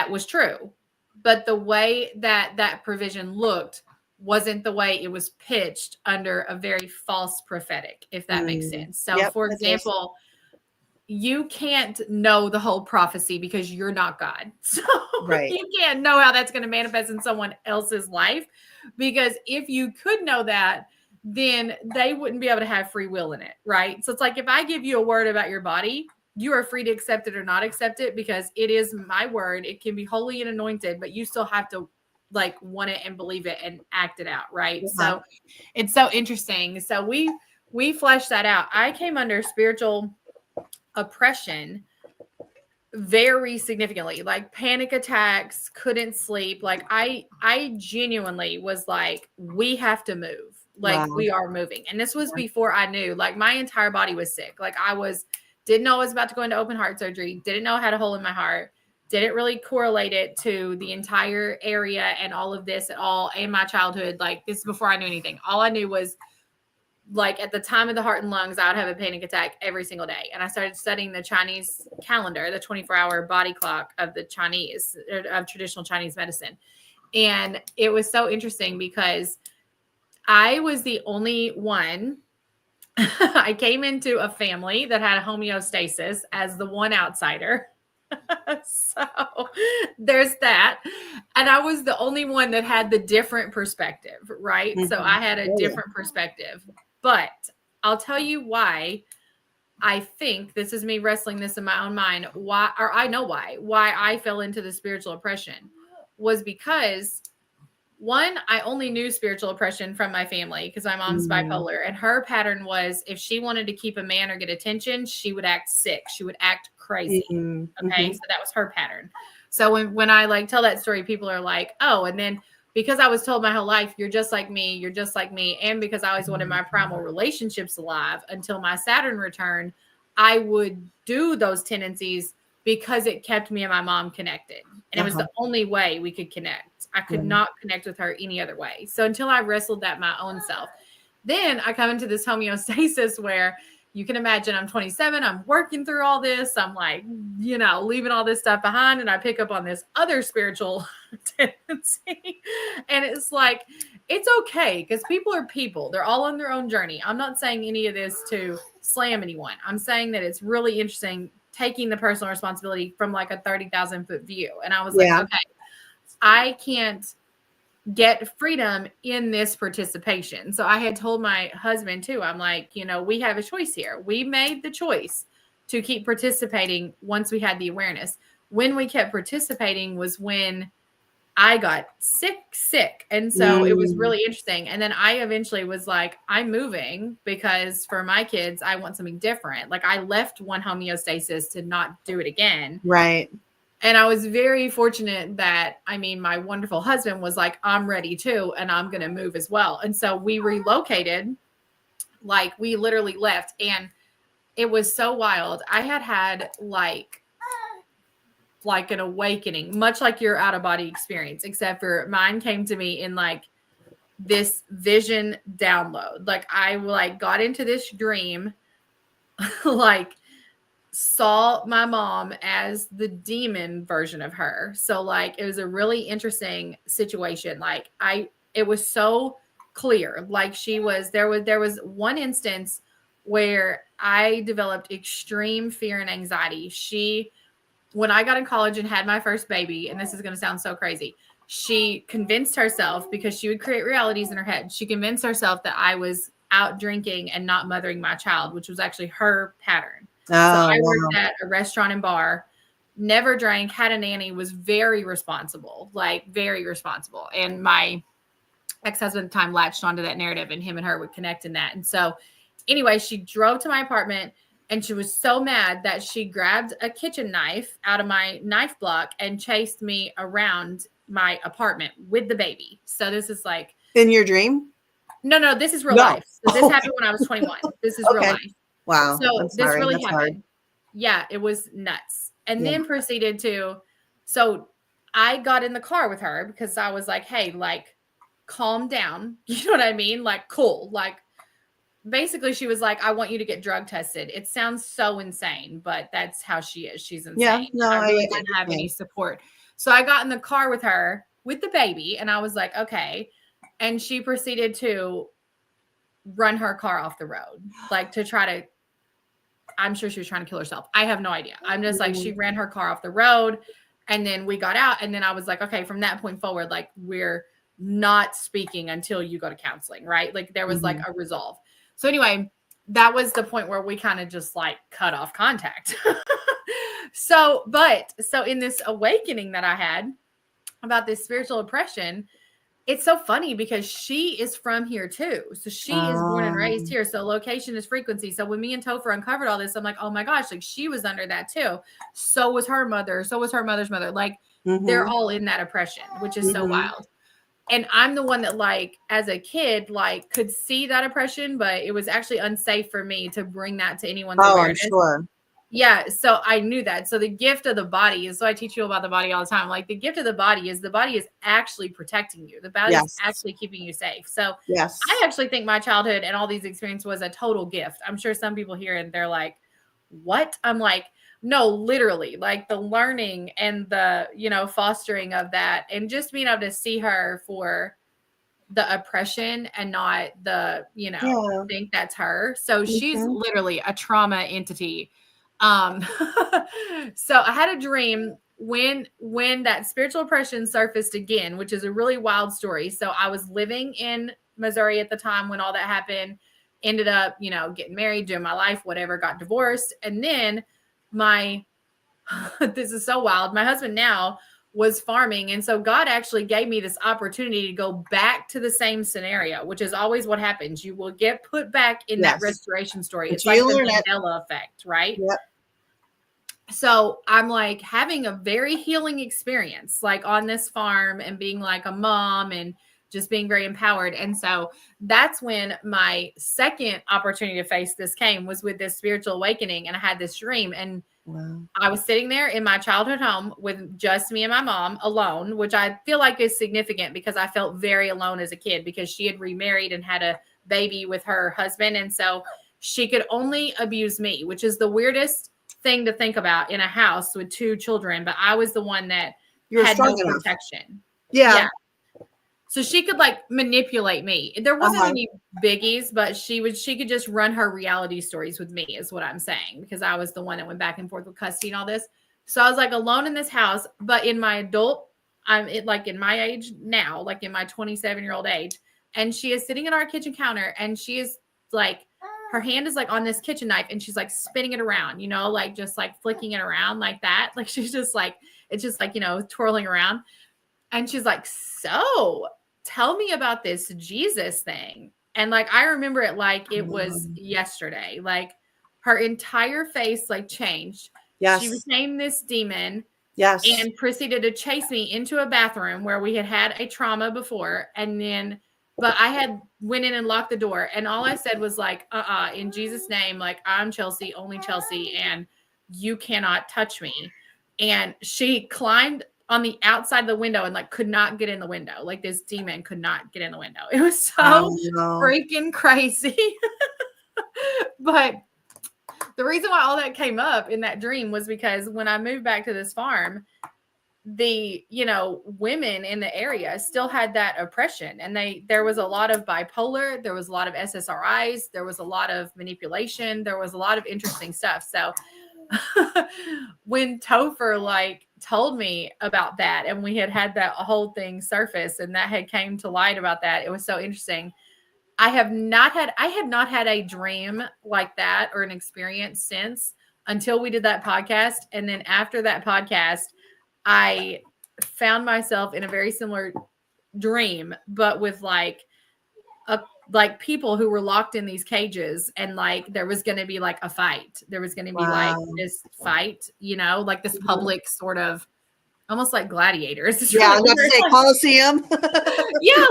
was true, but the way that provision looked wasn't the way it was pitched under a very false prophetic, if that makes sense. So for example, you can't know the whole prophecy because you're not God. So you can't know how that's going to manifest in someone else's life, because if you could know that, then they wouldn't be able to have free will in it. Right. So it's like, if I give you a word about your body, you are free to accept it or not accept it, because it is my word. It can be holy and anointed, but you still have to like want it and believe it and act it out. Right. So it's so interesting. So we fleshed that out. I came under spiritual oppression very significantly, like panic attacks, couldn't sleep. Like I genuinely was like, we have to move. Like we are moving. And this was before I knew, like my entire body was sick. Like didn't know I was about to go into open heart surgery. Didn't know I had a hole in my heart. Didn't really correlate it to the entire area and all of this at all in my childhood. Like, this is before I knew anything. All I knew was, like, at the time of the heart and lungs, I would have a panic attack every single day. And I started studying the Chinese calendar, the 24-hour body clock of the Chinese, of traditional Chinese medicine. And it was so interesting because I was the only one. I came into a family that had a homeostasis as the one outsider. So there's that. And I was the only one that had the different perspective, right? So I had a Oh, yeah. different perspective. But I'll tell you why I think this is me wrestling this in my own mind. Why, or I know why I fell into the spiritual oppression was because one, I only knew spiritual oppression from my family because my mom's bipolar. And her pattern was if she wanted to keep a man or get attention, she would act sick. She would act crazy. Okay. So that was her pattern. So when I like tell that story, people are like, oh, and then because I was told my whole life, you're just like me, you're just like me. And because I always wanted my primal relationships alive until my Saturn return, I would do those tendencies because it kept me and my mom connected. And it was the only way we could connect. I could not connect with her any other way. So until I wrestled that my own self, then I come into this homeostasis where you can imagine I'm 27, I'm working through all this. I'm like, leaving all this stuff behind. And I pick up on this other spiritual tendency. And it's like, it's okay because people are people. They're all on their own journey. I'm not saying any of this to slam anyone. I'm saying that it's really interesting taking the personal responsibility from like a 30,000 foot view. And I was like, okay, I can't get freedom in this participation. So I had told my husband too, I'm like, we have a choice here. We made the choice to keep participating once we had the awareness. When we kept participating was when I got sick. And so it was really interesting. And then I eventually was like, I'm moving because for my kids, I want something different. Like I left one homeostasis to not do it again. Right. And I was very fortunate that, my wonderful husband was like, I'm ready too, and I'm going to move as well. And so we relocated, like we literally left. And it was so wild. I had like an awakening, much like your out of body experience, except for mine came to me in like this vision download. Like I like got into this dream, like saw my mom as the demon version of her. So like it was a really interesting situation. Like it was so clear. Like there was one instance where I developed extreme fear and anxiety. When I got in college and had my first baby, and this is going to sound so crazy, she convinced herself, because she would create realities in her head, she convinced herself that I was out drinking and not mothering my child, which was actually her pattern. So I worked at a restaurant and bar, never drank, had a nanny, was very responsible, like very responsible. And my ex-husband at the time latched onto that narrative, and him and her would connect in that. And so anyway, she drove to my apartment and she was so mad that she grabbed a kitchen knife out of my knife block and chased me around my apartment with the baby. So this is like in your dream? No, this is real life. So this happened when I was 21. This is real life. Wow. So this really happened. Hard. Yeah, it was nuts. And then proceeded to, so I got in the car with her because I was like, hey, like, calm down. You know what I mean? Like, cool. Like, basically she was like, I want you to get drug tested. It sounds so insane, but that's how she is. She's insane. Yeah, no, I really didn't have any support. So I got in the car with her with the baby and I was like, okay. And she proceeded to run her car off the road, like to try to, I'm sure she was trying to kill herself. I have no idea. I'm just like, she ran her car off the road and then we got out. And then I was like, okay, from that point forward, like we're not speaking until you go to counseling, right? Like there was like a resolve. So anyway, that was the point where we kind of just like cut off contact. So in this awakening that I had about this spiritual oppression, it's so funny because she is from here too. So she is born and raised here. So location is frequency. So when me and Topher uncovered all this, I'm like, oh my gosh, like she was under that too. So was her mother. So was her mother's mother. Like they're all in that oppression, which is so wild. And I'm the one that like, as a kid, like could see that oppression, but it was actually unsafe for me to bring that to anyone's awareness. I'm sure. Yeah. So I knew that. So the gift of the body is, so I teach you about the body all the time. Like the gift of the body is actually protecting you. The body is actually keeping you safe. So I actually think my childhood and all these experiences was a total gift. I'm sure some people hear and they're like, what? I'm like, no, literally, like the learning and the, fostering of that and just being able to see her for the oppression and not the, think that's her. So she's literally a trauma entity. Um, so I had a dream when that spiritual oppression surfaced again, which is a really wild story. So I was living in Missouri at the time when all that happened, ended up, getting married, doing my life, whatever, got divorced. And then my, this is so wild. My husband now was farming. And so God actually gave me this opportunity to go back to the same scenario, which is always what happens. You will get put back in that restoration story. It's like the Mandela effect, right? Yep. So I'm like having a very healing experience, like on this farm and being like a mom and just being very empowered. And so that's when my second opportunity to face this came, was with this spiritual awakening. And I had this dream, and I was sitting there in my childhood home with just me and my mom alone, which I feel like is significant because I felt very alone as a kid because she had remarried and had a baby with her husband. And so she could only abuse me, which is the weirdest thing to think about in a house with two children. But I was the one that had no protection. Yeah. So she could like manipulate me. There wasn't any biggies, but she could just run her reality stories with me, is what I'm saying, because I was the one that went back and forth with custody and all this. So I was like alone in this house, but in my adult, like in my age now, like in my 27-year-old age, and she is sitting at our kitchen counter, and she is like, her hand is like on this kitchen knife, and she's like spinning it around, like just like flicking it around like that. Like she's just like, it's just like, twirling around. And she's like, so tell me about this Jesus thing. And like, I remember it like it was yesterday. Like her entire face like changed. Yes. She became this demon. Yes. And proceeded to chase me into a bathroom where we had a trauma before. And then, but I had went in and locked the door. And all I said was like, in Jesus' name, like I'm Chelsea, only Chelsea, and you cannot touch me. And she climbed on the outside of the window and like could not get in the window. Like this demon could not get in the window. It was so freaking crazy. But the reason why all that came up in that dream was because when I moved back to this farm, the women in the area still had that oppression, and there was a lot of bipolar, there was a lot of SSRIs, there was a lot of manipulation, there was a lot of interesting stuff. So when Topher like told me about that, and we had that whole thing surface, and that had came to light about that, it was so interesting. I had not had a dream like that or an experience since, until we did that podcast. And then after that podcast, I found myself in a very similar dream, but with like people who were locked in these cages, and like there was going to be like a fight. There was going to be like this fight, like this public sort of, almost like gladiators. It's yeah, really not to say Coliseum. Yeah,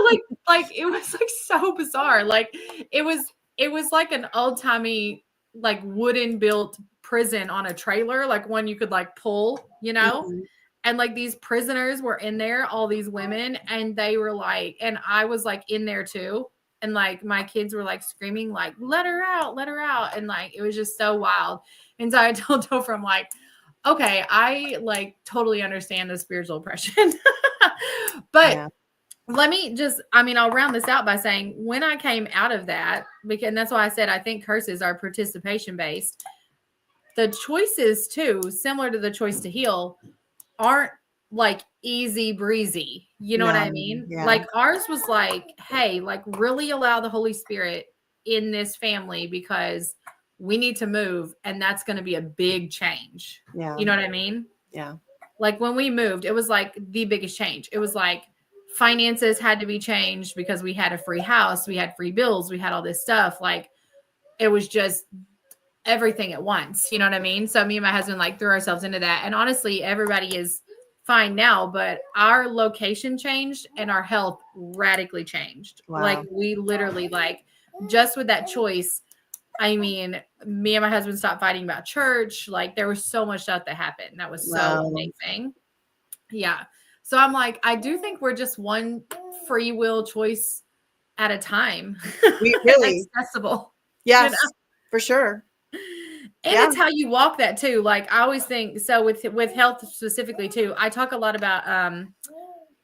like it was like so bizarre. Like it was like an old timey like wooden built prison on a trailer, like one you could like pull, Mm-hmm. And like these prisoners were in there, all these women, and they were like, and I was like in there too. And like my kids were like screaming, like, let her out. And like it was just so wild. And so I told Topher, I'm like, okay, I like totally understand the spiritual oppression. But let me just, I'll round this out by saying when I came out of that, and that's why I said I think curses are participation based. The choices too, similar to the choice to heal, aren't like easy breezy. You know what I mean? Yeah. Like ours was like, hey, like really allow the Holy Spirit in this family because we need to move, and that's going to be a big change. Yeah. You know what I mean? Yeah. Like when we moved, it was like the biggest change. It was like finances had to be changed because we had a free house, we had free bills, we had all this stuff. Like it was just everything at once. You know what I mean? So me and my husband like threw ourselves into that. And honestly, everybody is fine now, but our location changed and our health radically changed. Wow. Like we literally like just with that choice, me and my husband stopped fighting about church. Like there was so much stuff that happened. That was so amazing. Yeah. So I'm like, I do think we're just one free will choice at a time. We really accessible. Yes, for sure. And it's how you walk that too. Like I always think so with health specifically too. I talk a lot about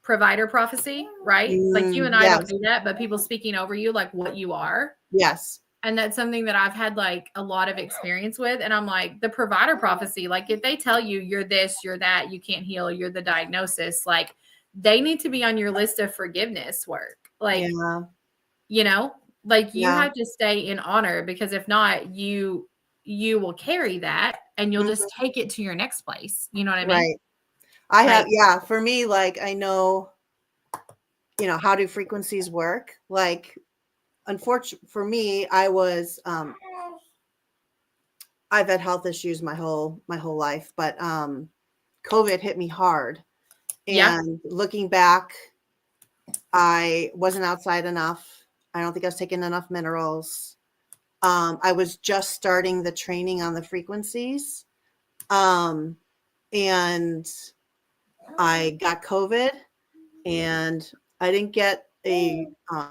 provider prophecy, right? Like you and I don't do that, but people speaking over you, like what you are. Yes. And that's something that I've had like a lot of experience with. And I'm like, the provider prophecy, like if they tell you you're this, you're that, you can't heal, you're the diagnosis, like they need to be on your list of forgiveness work. Like, Yeah. you know, like you Yeah. have to stay in honor, because if not, you will carry that and you'll just Mhm. take it to your next place. You know what I mean? Right. I have, Like, yeah, for me, like, I know, how do frequencies work? Like, unfortunately for me, I've had health issues my whole life, but COVID hit me hard. yeah. And looking back, I wasn't outside enough. I don't think I was taking enough minerals. I was just starting the training on the frequencies. Um, and I got COVID, and I didn't get a uh,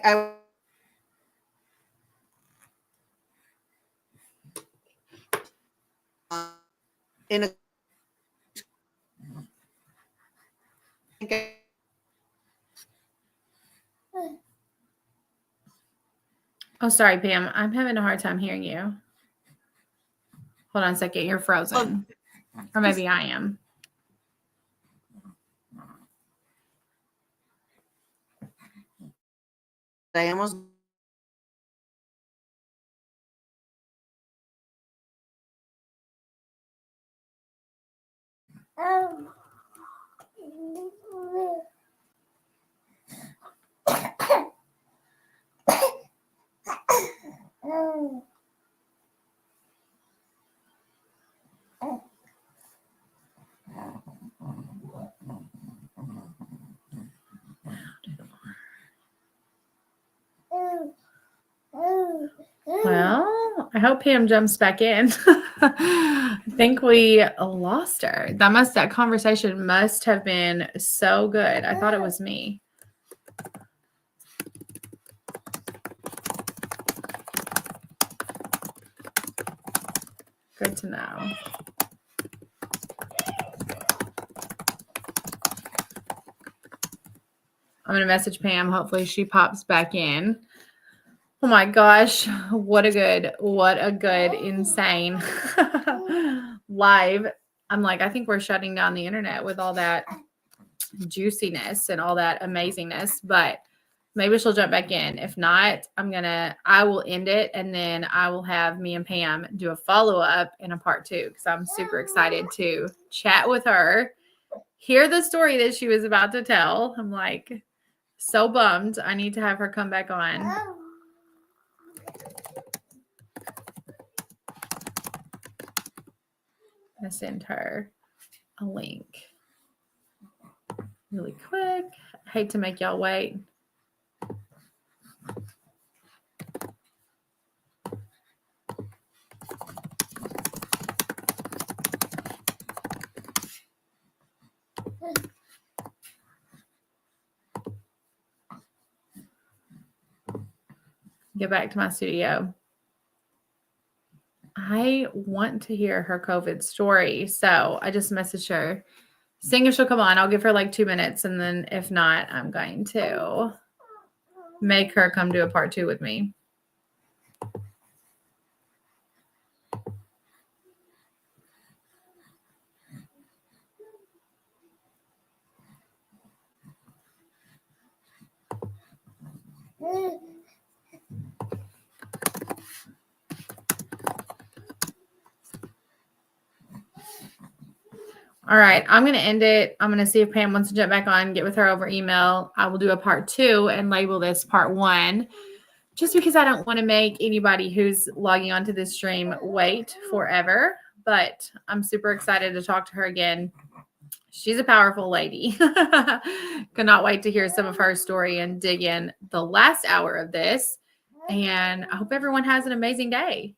I in a Oh, sorry, Pam. I'm having a hard time hearing you. Hold on a second. You're frozen. Or maybe I am. I almost Well, I hope Pam jumps back in. I think we lost her. That conversation must have been so good. I thought it was me. Good to know. I'm going to message Pam. Hopefully she pops back in. Oh my gosh. What a good, insane live. I'm like, I think we're shutting down the internet with all that juiciness and all that amazingness, but maybe she'll jump back in. If not, I will end it, and then I will have me and Pam do a follow-up in a part 2, because I'm super excited to chat with her, hear the story that she was about to tell. I'm like so bummed. I need to have her come back on. I send her a link really quick. I hate to make y'all wait. Get back to my studio. I want to hear her COVID story. So I just messaged her. Seeing if she'll come on, I'll give her like 2 minutes. And then if not, I'm going to make her come do a part 2 with me. All right, I'm going to end it. I'm going to see if Pam wants to jump back on, get with her over email. I will do a part 2 and label this part 1, just because I don't want to make anybody who's logging onto this stream wait forever. But I'm super excited to talk to her again. She's a powerful lady. Cannot wait to hear some of her story and dig in the last hour of this. And I hope everyone has an amazing day.